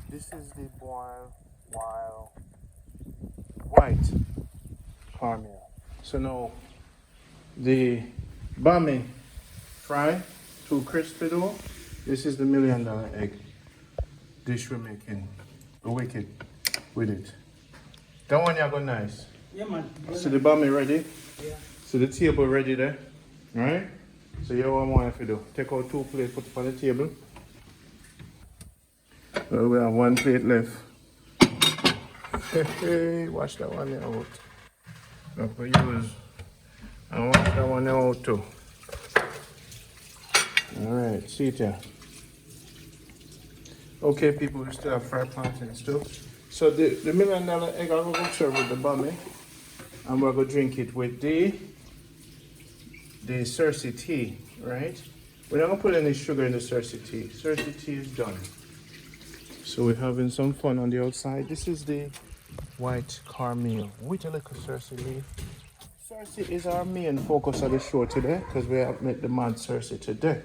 This is the boiled wild white caramel. So now the bammie fry too crispy though. This is the $1 million egg dish we're making. We're wicked with it. That one you go nice.
Yeah, man.
So the bammie ready?
Yeah.
So the table ready there. Alright? So you what I want you to do. Take out 2 plates, put it on the table. Well, we have 1 plate left. Hey, wash that one out. Up for use. And wash that one out too. Alright, see it here. Okay people, we still have fried plantains too. So the $1 million egg I'm going to serve with the bammie. And we're going to drink it with the Cersei tea, right? We're not going to put any sugar in the Cersei tea. Cersei tea is done. So we're having some fun on the outside. This is the white caramel with a little Cersei leaf. Cersei is our main focus of the show today because we have met the mad Cersei today.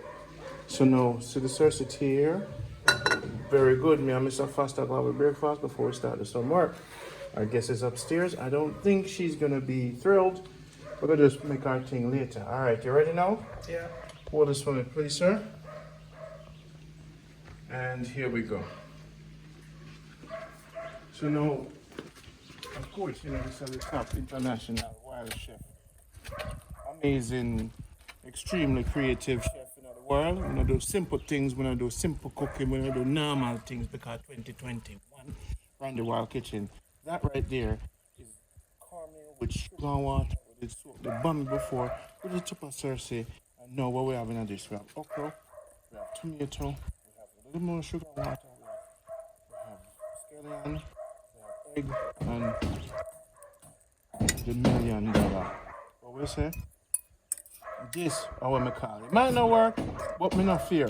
So now, see the Cersei tea here? Very good. Me and Mr. Foster go have a breakfast before we start the some work. Our guest is upstairs. I don't think she's gonna be thrilled. We're gonna just make our thing later. All right, you ready now?
Yeah.
Hold this for me, please, sir. And here we go. So now, of course, you know, this is the top international wild chef. Amazing, extremely creative chef in the world. We don't do simple things, we don't do simple cooking, we don't do normal things because 2021, Randy Wild Kitchen. That right there is caramel with sugar and water. We did soak the bammie before with the chop of Cersei. And now what we have in this, we have okra, we have tomato, we have a little more sugar and water, we have scallion, we have egg, and the $1 million. What we say? This, how I call it. Might not work, but me not fear.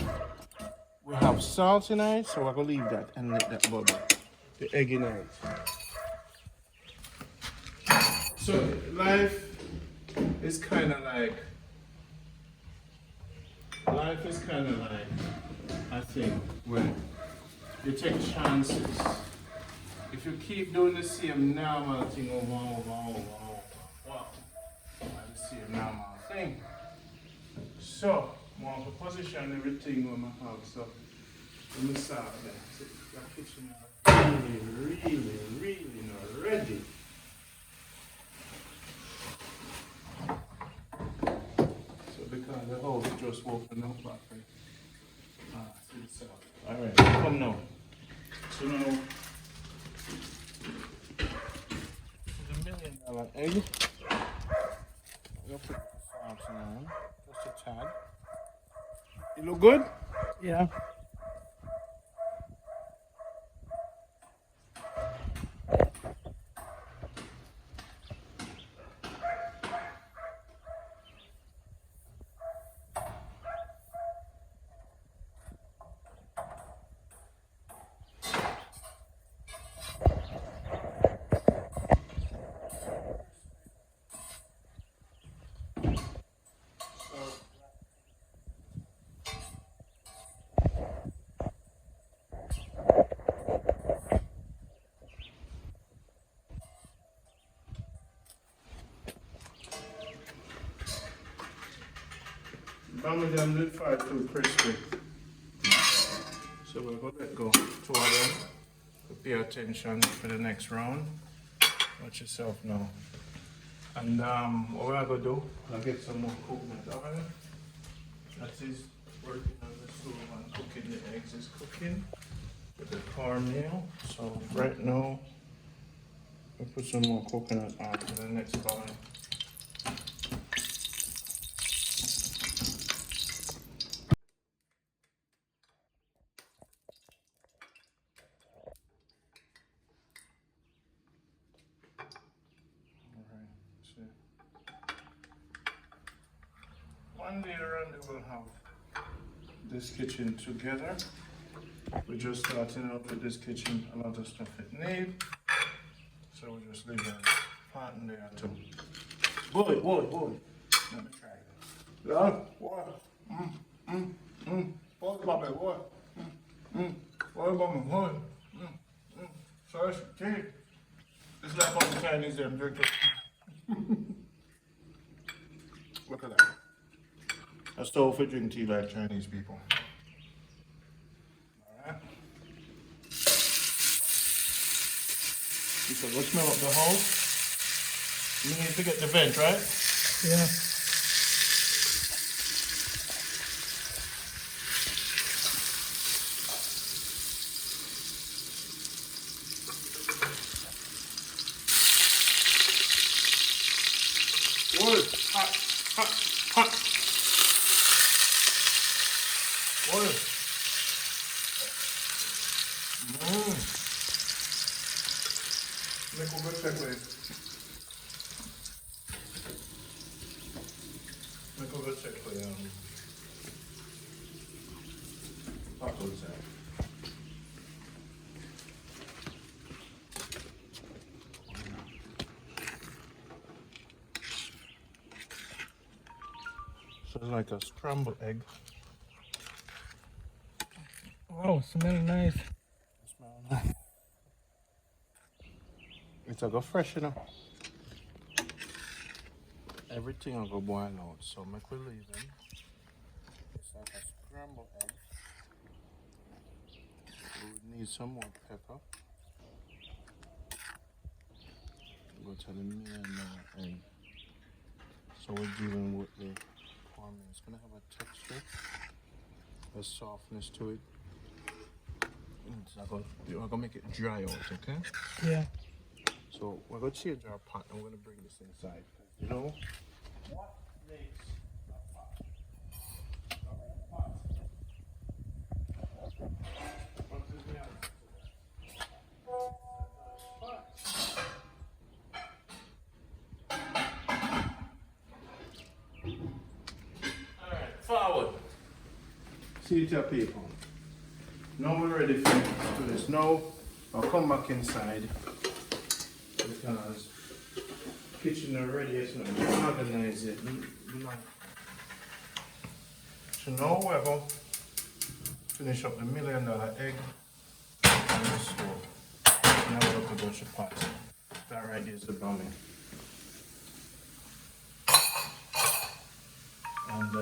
We have salt in it, so I'm gonna leave that and let that bubble. The egg in it. So life is kind of like, I think, when you take chances. If you keep doing the same normal thing over and the same normal thing. So, I want to position everything on my house. So, let me start there. So, the kitchen is really not ready. So, because the house just opened up back there. See the south. Alright, come now. So now, the $1 million egg. We'll put the salt in. Just a tad. It look good?
Yeah.
Bammie them did fry too crispy. So So we're going to let go 2 of them. Pay attention for the next round. Watch yourself now. And what we're going to do, I'll get some more coconut oil. That is working on the stove and cooking. The eggs is cooking with the cornmeal. So right now, we'll put some more coconut oil for the next bowl. One day around we'll have this kitchen together. We're just starting out with this kitchen, a lot of stuff it needs. So we're just leaving a pot in there too. Boy. Let me try it. Yeah, boy. Boy, Bobby, boy. Boy, Bobby, boy. Sorry, tea. It's like all the Chinese them drink it. Look at that. A stove for drink tea like Chinese people. Alright. So go smell up the house. You need to get the vent, right?
Yeah.
Wood, hot. Wood. Make a good check with it. Make a good check for hot wood side. So it's like a scrambled egg.
Wow, smell nice.
Smell nice. It's a go fresh, you know. Everything will go boil out, so make we leave them. It's like a scrambled egg. We would need some more pepper. Go to the million egg. So we're dealing with the cornmeal. It's gonna have a texture, a softness to it. We're gonna make it dry out, okay?
Yeah.
So we're gonna change our pot and we're gonna bring this inside. You know what makes a pot? A pot. What is the answer to that? Alright, forward. See it here, people. Now we're ready for this. Now I'll come back inside because kitchen already is not organize it. So now we're going to finish up the $1 million egg on the stove. Now we're going to go to pot. That right is the bammie. And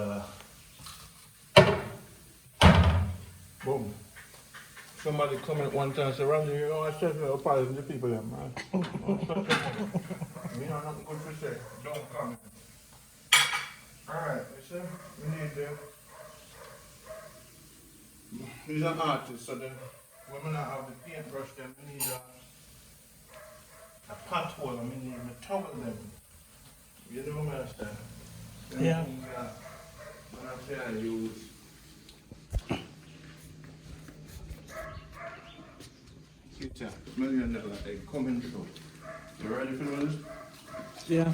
boom. Somebody come at one time and say, Randy, you know, I said to the people there, man. You know, nothing good to say. Don't come. Alright, listen, we need them. He's an artist, so the women that have the paintbrush, then we need a pot hole, and we need to towel them. You know, master?
Yeah.
When I say I use. It's a $1 million egg coming through. You ready for this?
Yeah.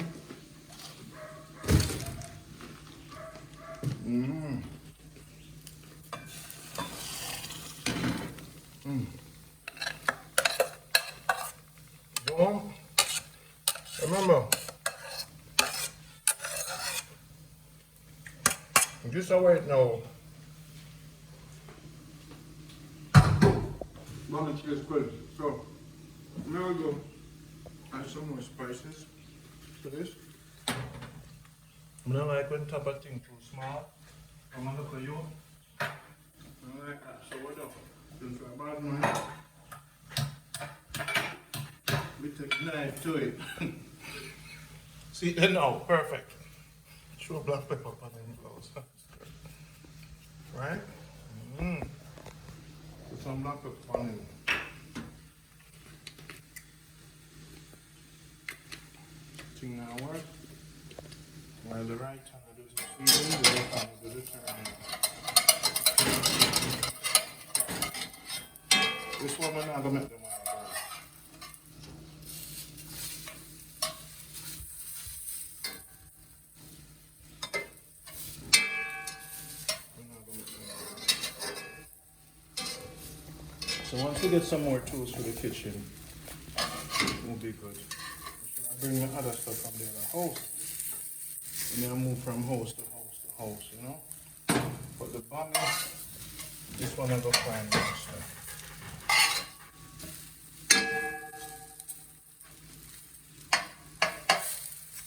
Boom. Remember, just wait now. Mama tastes good. So, now we go add some more spices to this. I don't like when top of thing too small. I'm gonna look at you. I don't like that. So what up? Looking for a bad man. We take knife to it. See that now, perfect. Throw black pepper on them clothes. Right? Put some black pepper on him. Thing now work. While the right hand does the feeding, the left hand does the turning. This one I'm not gonna make them all. So once we get some more tools for the kitchen, it will be good. So I bring the other stuff from the other house. And then I move from house to house to house, you know? But the bammie, this one I go find more stuff.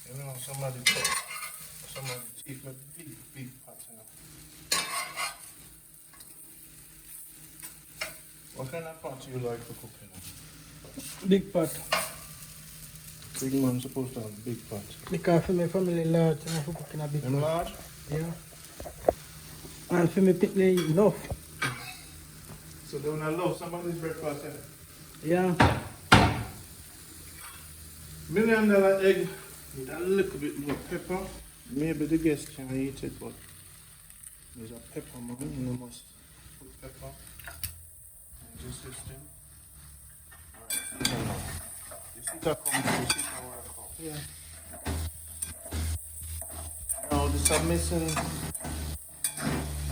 You know, somebody take my big pot, you know. What kind of pot do you like for cooking?
Big pot.
Big man supposed to have a big pot.
Because for my family large, I have to cook in a big
Them
pot.
large?
Yeah. And for me picnic enough.
So they wanna love somebody's breakfast, eh?
Yeah.
$1 million egg with a little bit more pepper. Maybe the guests can eat it, but there's a pepper, man. You must put pepper in this system. Alright, you see that come, you see that work out.
Yeah.
Now this is missing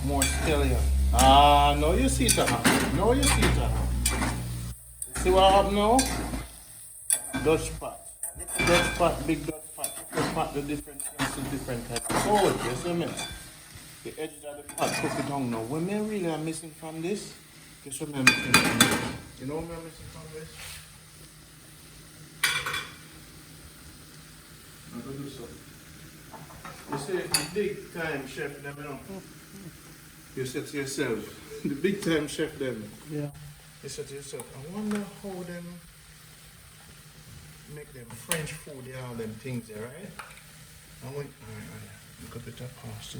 more scallion. Ah, no, you see that. No, you see that. See what happened now? Dutch pot. Dutch pot, big Dutch pot. Dutch pot, the different things in different types of food. You see me? The edge of the pot, cook it down now. What me really am missing from this? Guess what I'm missing from this? You know what I'm missing from this? I'm gonna do something. You say the big time chef them, you know. You said to yourself, the big time chef them.
Yeah.
You said to yourself, I wonder how them make them French food, yeah, all them things there, right? I went, alright, look a bit of pasta.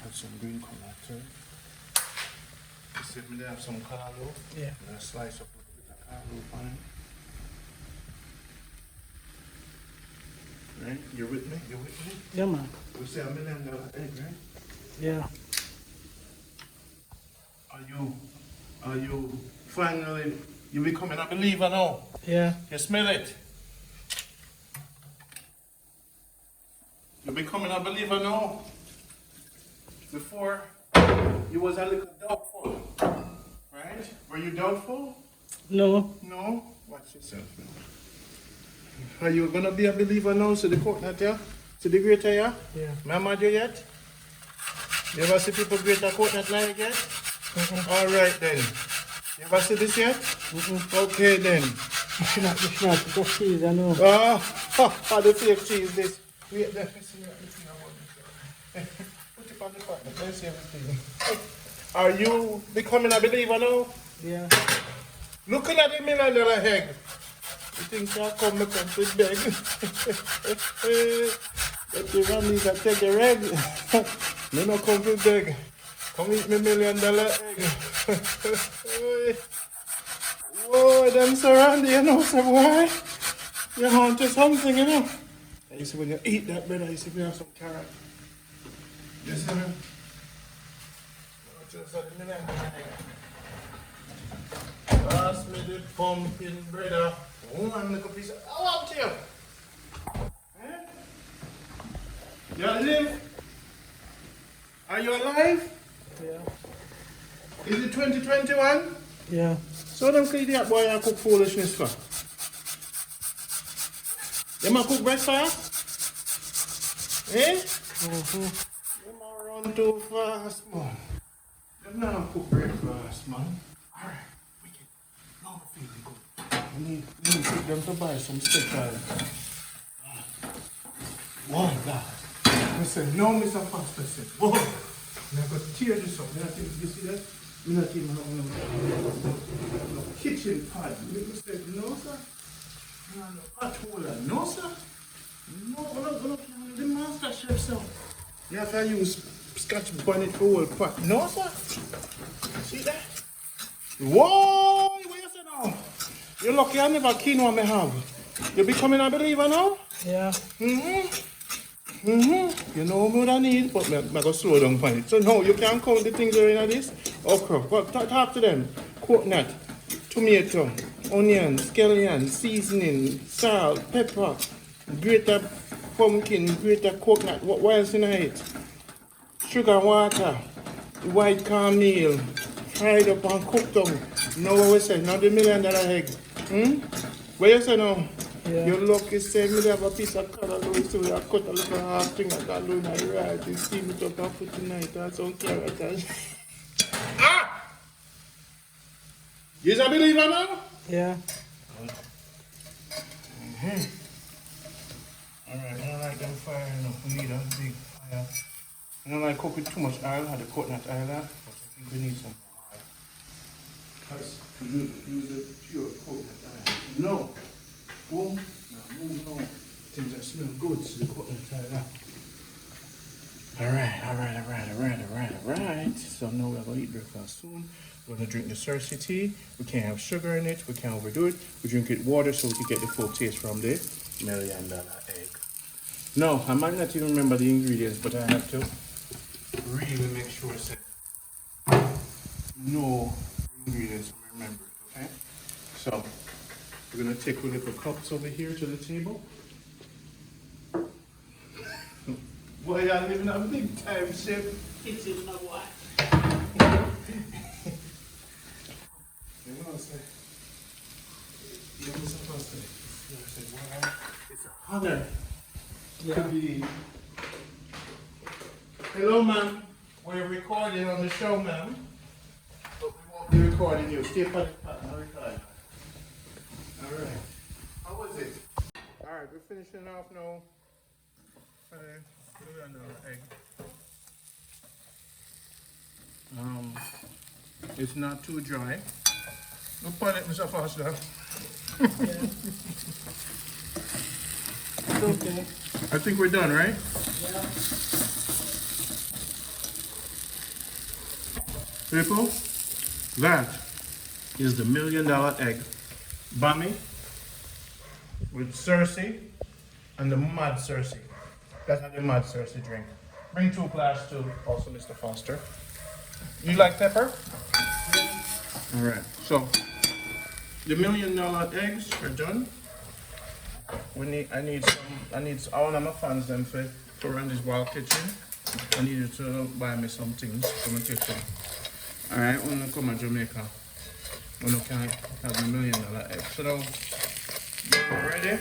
Add some green color too. You see me there have some carlo.
Yeah.
And I slice up a little bit of carlo on it. Right? You with me? You with me?
Yeah, man.
We say $1 million egg, right?
Yeah.
Are you finally, you becoming a believer now?
Yeah.
You smell it? You're becoming a believer now? Before, you was a little doubtful, right? Were you doubtful?
No.
No? Watch yourself now. Are you gonna be a believer now? See the coconut here? See the greater here?
Yeah.
Remember you yet? You ever see people grate a coconut like yet? Alright then. You ever see this yet? Okay then.
It's not just cheese, I know.
Ah, the fake cheese this. Wait, let me see what this thing I want to say. Put it on the pot, let's see everything. Are you becoming a believer now?
Yeah.
Looking at the $1 million egg. You think I'll come and come to beg? But the Rondies that take your egg. Me no come to beg. Come eat me $1 million egg. Whoa, them surrounding, you know, so why? You're onto something, you know. And you see when you eat that bread, you see if you have some carrot. You see me? Just a minute. Pass me the pumpkin bread. One little piece of, I want you. Eh? You live? Are you alive?
Yeah.
Is it 2021?
Yeah.
So them idiot boy I cook foolishness for. You might cook breakfast? Eh? You might run too fast, man. You not cook breakfast, man. Alright, wicked. Now I'm feeling good. We need to take them to buy some special. One God. I said, no, Mr. Pastor said, whoa. And I got tear this up. You see that? We not even have no kitchen pad. We say, no, sir. No pot holder. No, sir. No, the master chef, sir. You have to use scotch bonnet for whole pot. No, sir. See that? Whoa! What you say now? You're lucky I never quinoa me have. You becoming a believer now?
Yeah.
You know what I need, but I'm going to slow down on it. So now you can count the things that are in this. Okra. What? Talk to them. Coconut, tomato, onion, scallion, seasoning, salt, pepper, grated pumpkin, grated coconut. What else in it? Sugar, water, white cornmeal, fried up and cooked down. Now what we say? Now the $1 million egg. What you say now?
Yeah.
You're lucky, say me have a piece of color, so I cut a little half thing of that loan and right, and steam it up and put tonight and some carrot and... Ah! You a believer now?
Yeah.
Alright, I don't like them fire enough. We need a big fire. I don't like cook with too much oil, had the coconut oil there, but I think we need some more oil. Because we use the pure coconut oil. No. Boom. Now move on. Things that smell good, so the coconut oil there. Alright. So now we're going to eat breakfast soon. We're going to drink the Cersei tea. We can't have sugar in it. We can't overdo it. We drink it water so we can get the full taste from the $1 million egg. No, I might not even remember the ingredients, but I have to really make sure that no ingredients to remember it, okay? So we're going to take our little cups over here to the table. Boy, I'm living a big time chef. It's in my watch. You know what I'm saying? You know what I'm supposed to say? Well, it's an honor to be. Hello, ma'am. We're recording on the show, ma'am. But we won't be recording you. Stay on the record. Alright. How was it? Alright, we're finishing off now. Egg. It's not too dry. Look upon it, Mr. Foster.
It's okay.
I think we're done, right?
Yeah.
People, that is the $1 million egg. Bammie with Cersei and the mad Cersei. That's how the mad Cersei drink. Bring 2 glass too, also Mr. Foster. You like pepper? All right, so the $1 million eggs are done. I need all of my fans them for run this wild kitchen. I need you to buy me some things from the kitchen. All right, when I come to Jamaica, when I can have the $1 million egg. So now, we're ready.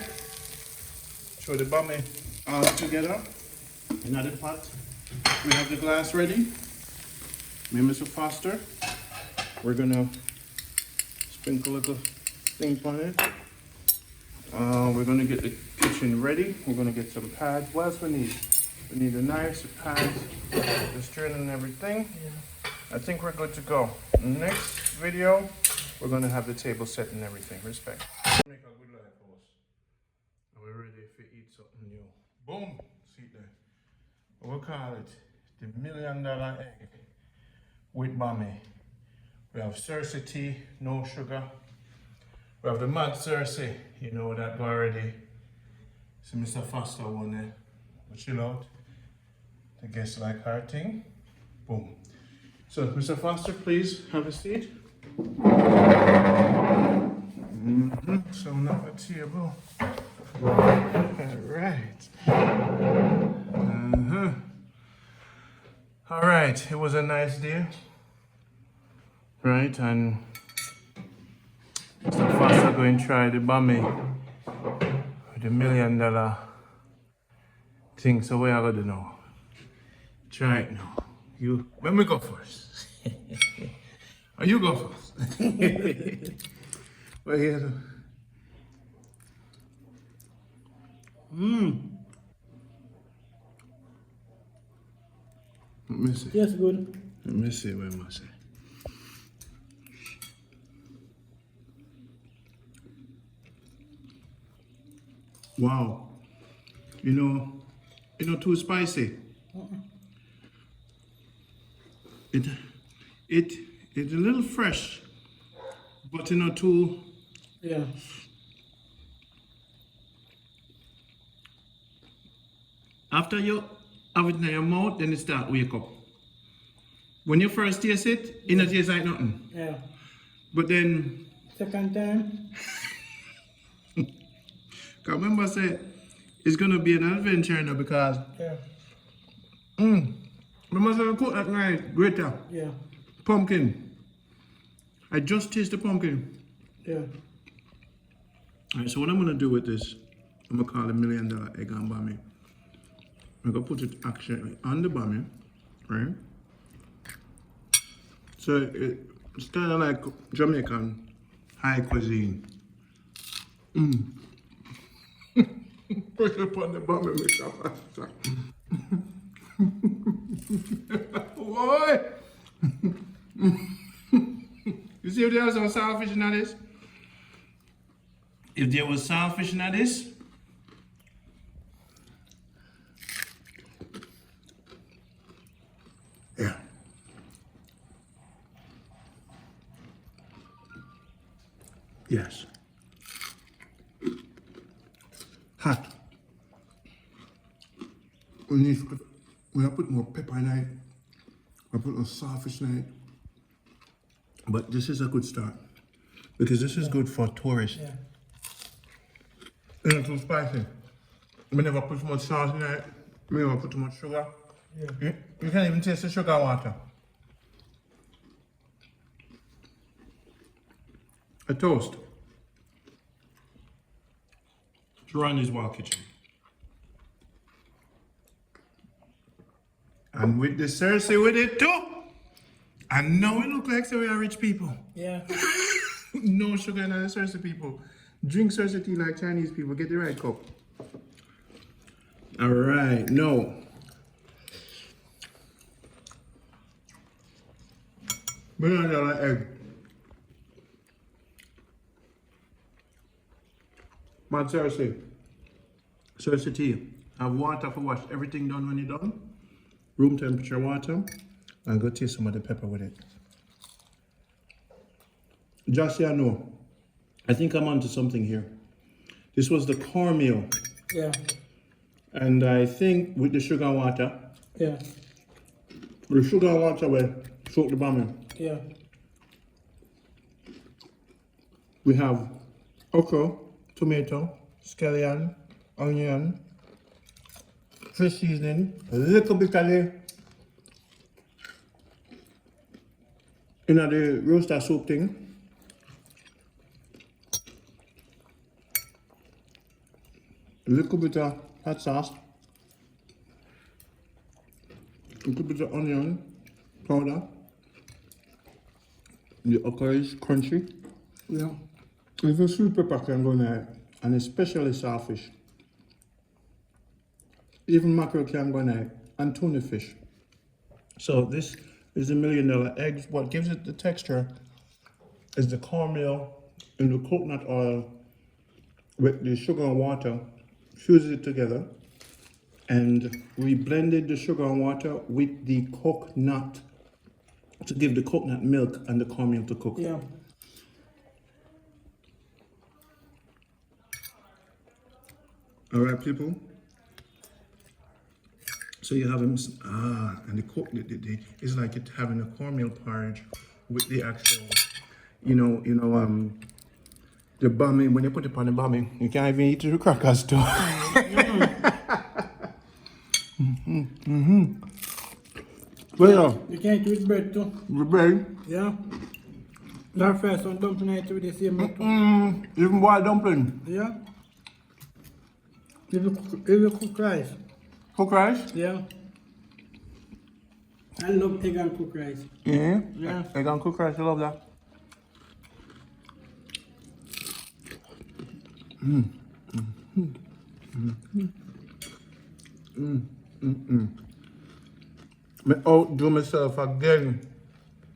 Throw the bammie all together in the pot. We have the glass ready. Me and Mr. Foster, we're gonna sprinkle a little thing on it. We're gonna get the kitchen ready. We're gonna get some pads. What else we need? We need a knife, some pads, the string and everything.
Yeah.
I think we're good to go. Next video, we're gonna have the table set and everything. Respect. Make a good life for us. And we're ready to eat something new. Boom! See there. We'll call it the $1 million egg with bammie. We have Cersei tea, no sugar. We have the mad Cersei, you know that already. So Mr. Foster one there. But chill out. The guests like her thing. Boom. So Mr. Foster, please have a seat. So now a table. Alright. Alright, it was a nice day. Right, and Mr. Foster going to try the bammie with the $1 million thing. So where I gotta know? Try it now. Let me go first. Or you go first. Well, here. Let me see.
Yes, good.
Let me see what I must say. Wow. You know, too spicy. It's a little fresh, but too.
Yeah.
After you have it in your mouth, then it start wake up. When you first taste it, it not taste like nothing.
Yeah.
But then,
Second time.
I remember I said it's gonna be an adventure now because
Yeah.
remember I cook that night, greater
Yeah.
pumpkin. I just taste the pumpkin.
Yeah.
Alright, so what I'm gonna do with this, I'm gonna call it $1 million egg and bammie. I'm gonna put it actually on the bammie, right? So it's kind of like Jamaican high cuisine. Put it on the bammie, mix up faster. Boy! You see if there was some saltfish in this? If there was saltfish in this, yeah. Yes. Hot. We put more pepper in it. I put more saltfish in it. But this is a good start because this is good for tourists.
Yeah.
It's not too spicy. We never put too much salt in it. We never put too much sugar.
Yeah.
You can't even taste the sugar water. A toast. It's Ronnie's Wild Kitchen. And with the Cersei with it too. And now we look like we are rich people.
Yeah.
No sugar in the Cersei people. Drink Cersei tea like Chinese people. Get the right cup. All right, no. Banana egg. Mad Cersei. Cersei tea. Have water for wash. Everything done when you're done. Room temperature water. And go taste some of the pepper with it. Just so you know, I think I'm onto something here. This was the cornmeal.
Yeah.
And I think with the sugar and water,
Yeah.
the sugar and water will soak the bammie.
Yeah.
We have okra, tomato, scallion, onion, fish seasoning, a little bit of the roaster soup thing. A little bit of hot sauce. A little bit of onion powder. The okra is crunchy. Yeah. Even sweet pepper can go in there, and especially saltfish. Even mackerel can go in there, and tuna fish. So this is $1 million eggs. What gives it the texture is the cornmeal and the coconut oil with the sugar and water, fuses it together, and we blended the sugar and water with the coconut to give the coconut milk and the cornmeal to cook.
Yeah.
All right, people. So you have them, and the cook, it's like it having a cornmeal porridge with the actual, the bammie. When you put it on the bammie, you can't even eat the crackers too. Well,
You can eat with bread too.
the bread,
Yeah. That first one dumpling it with the same bread too.
even boiled dumpling,
Yeah. If you cook rice.
cook rice.
Yeah. I love egg and cooked rice.
Yeah,
Yeah.
I can cook rice. I love that. Me outdo myself again.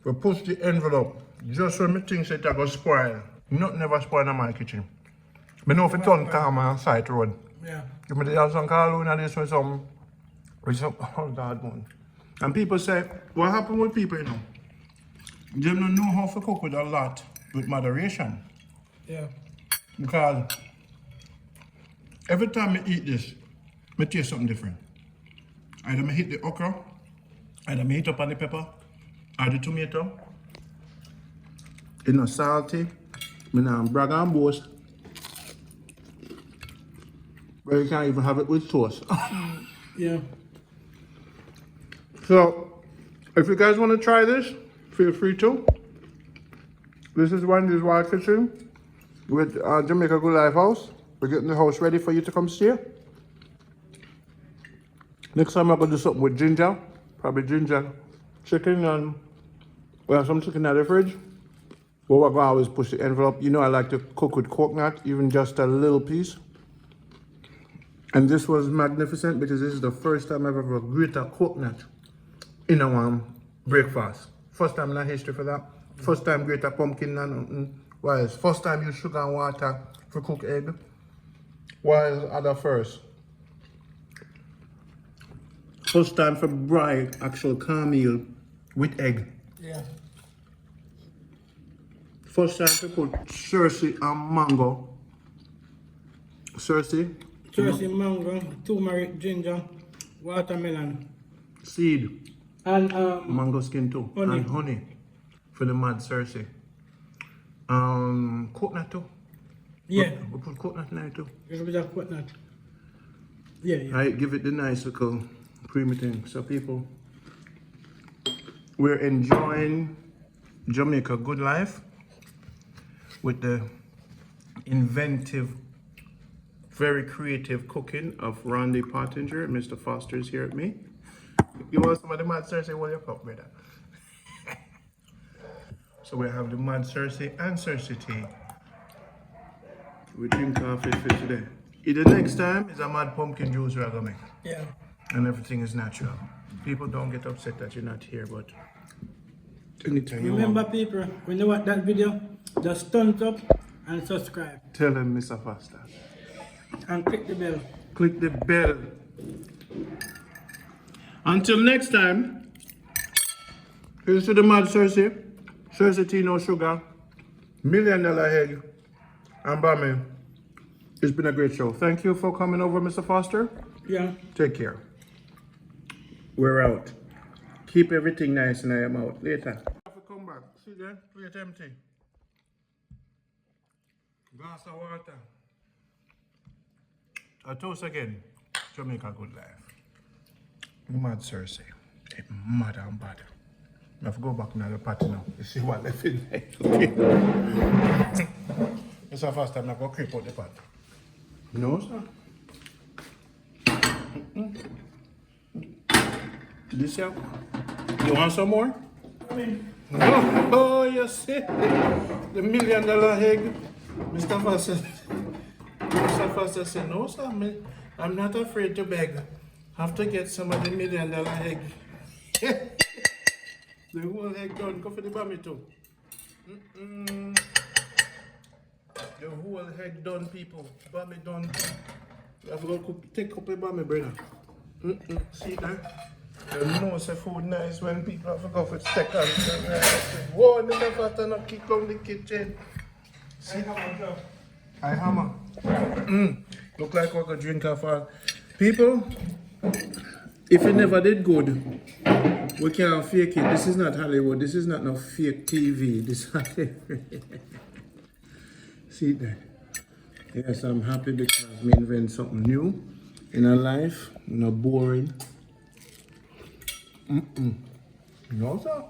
We push the envelope just when me think it go spoil. Nothing never spoil in my kitchen. Me know if it turn calm on side road.
Yeah.
Give me the some Carloon and this with some, oh God, man. And people say, what happened with people, you know? They don't know how to cook with a lot, with moderation.
Yeah.
Because every time I eat this, I taste something different. Either I hit the okra, either I hit up on the pepper, or the tomato. It's not salty, I not brag and boast. But you can't even have it with toast.
Yeah.
So, if you guys want to try this, feel free to. This is RONDIE's Wild Kitchen with Jamaica Good Life House. We're getting the house ready for you to come stay. Next time I'm going to do something with ginger. Probably ginger chicken, and we have some chicken out of the fridge. But we're going to always push the envelope. You know I like to cook with coconut, even just a little piece. And this was magnificent because this is the first time I've ever grated a coconut in a breakfast. First time in our history for that. First time grated pumpkin and while first time use sugar and water for cook egg. While other first. First time for braai actual cornmeal with egg.
Yeah.
First time to put Cersei and mango. Cersei.
Mango, turmeric, ginger, watermelon.
Seed.
And
mango skin too.
Honey.
And honey. For the mad Cersei. Coconut too.
Yeah.
We put coconut in there too.
A little bit of coconut. Yeah, yeah.
I give it the nice little creamy thing. So people, we're enjoying Jamaica Good Life with the inventive, very creative cooking of RONDIE Pottinger. Mr. Foster is here at me. You want some of the mad Cersei? What your cup, brother? So we have the mad Cersei and Cersei tea. We drink coffee for today. Either next time is a mad pumpkin juice we're gonna make.
Yeah.
And everything is natural. People don't get upset that you're not here, but anytime you
Remember,
want.
people, when you watch that video, just thumbs up and subscribe.
Tell them, Mr. Foster.
And click the bell.
Click the bell. Until next time, here's to the mad Cersei. Cersei tea, no sugar. $1 million egg. And bammie. It's been a great show. Thank you for coming over, Mr. Foster.
Yeah.
Take care. We're out. Keep everything nice and I am out. Later. Come back. See there? Plate empty. Glass of water. A toast again. Jamaica Good Life. Mad Cersei. Mad and bad. I have to go back now to the party now. You see what left in there. Okay. It's the first time I go creep out the pot. No, sir. This here? You want some more? No. Oh, you see? The $1 million egg. Mr. Foster said, no, sir. I'm not afraid to beg. Have to get some of the $1 million egg. The whole egg done. Go for the bammie too. The whole egg done, people. Bammie done. You have to go take up a bammie, brother. See that? You know, say food nice when people have to go for steak and whoa, Mr. Foster not kick down the kitchen. See? I hammer. Look like we're going to drink off our people. If it never did good, we can't fake it. This is not Hollywood. This is not no fake TV. This see there. Yes, I'm happy because we invent something new in our life. Not boring. No, sir.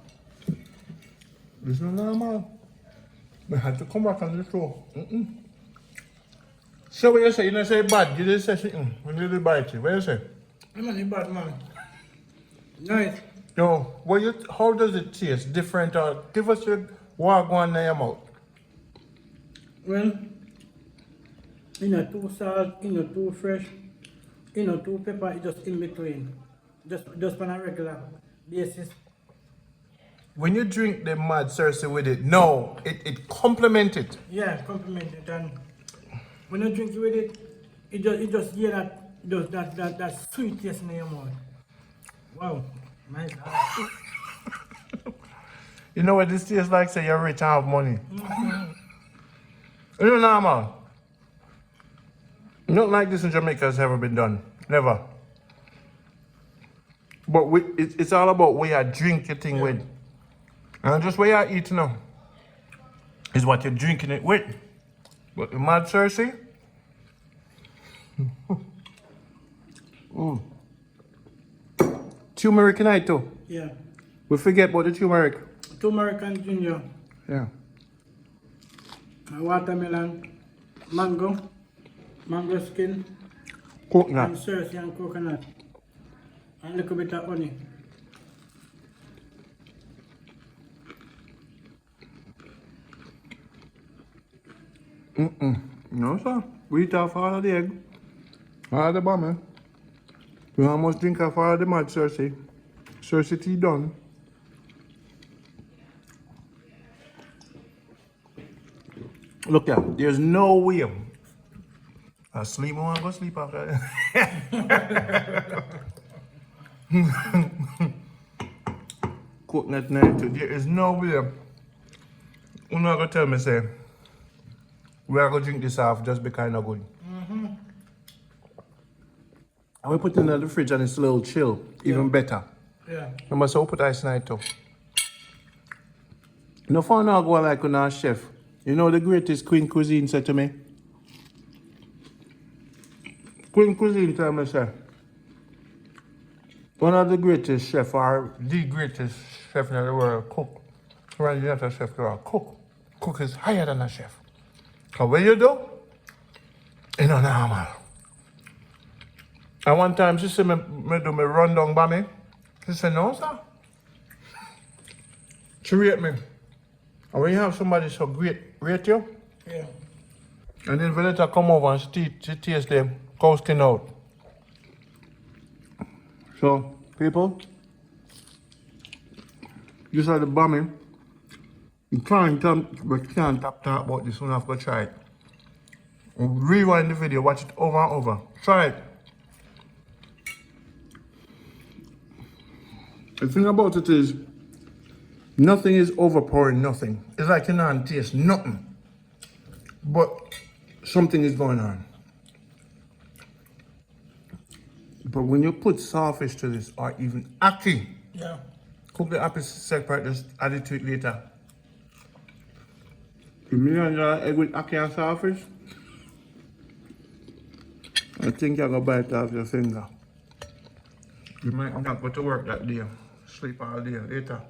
This is not normal. We had to come back on the show. So what you say? You don't say bad. You just say when you do bite it. What you say?
I'm not a bad man. Nice.
No. How does it taste? Different or give us your wagwan in your mouth.
Well, you know, too salt, you know, too fresh, you know, too pepper, it's just in between. Just on a regular basis.
When you drink the mad Cersei with it, no, it complements it.
Yeah, compliment it. And when you drink it with it, you just hear that sweet taste in your mouth. Wow, my God.
You know what this tastes like? Say you're rich and have money. You know, normal. Nothing like this in Jamaica has ever been done. Never. But it's all about where you drink your thing with. And just where you eat now is what you're drinking it with. But the mad Cersei. Turmeric and I too.
Yeah.
We forget about the turmeric.
Turmeric and ginger,
Yeah.
watermelon, mango skin,
Coconut.
and Cersei and coconut, and a little bit of honey.
No, sir. We eat off all of the egg. All of the bammie. We almost drink off all of the mad Cersei. Cersei tea done. Look here, there's no way. I sleep, I want to go sleep after that. Coconut night too. There is no way. You're not going to tell me, say, we are going to drink this off just be kind of good. And we put it in the fridge and it's a little chill, even better.
Yeah.
Remember, so we put ice night too. No fun now go like on our chef. You know the greatest Queen Cuisine said to me? Queen Cuisine tell me, say, one of the greatest chef or the greatest chef in the world cook. When you're not a chef, you're a cook. Cook is higher than a chef. So what you do? You know, normal. And one time she said me do me run down bammie. She said, no, sir. She rate me. And when you have somebody so great, rate you.
Yeah.
And then when later come over and she taste them cow skin out. So, people, these are the bammie. You can't talk about this one, I've got to try it. Rewind the video, watch it over and over. Try it. The thing about it is, nothing is overpowering nothing. It's like you don't taste nothing. But something is going on. But when you put sawfish to this, or even ackee,
Yeah.
cook the ackee separate, just add it to it later. $1 million egg with ackee and sawfish, I think you're going to bite off your finger. You might not go to work that day. Sleep all day later.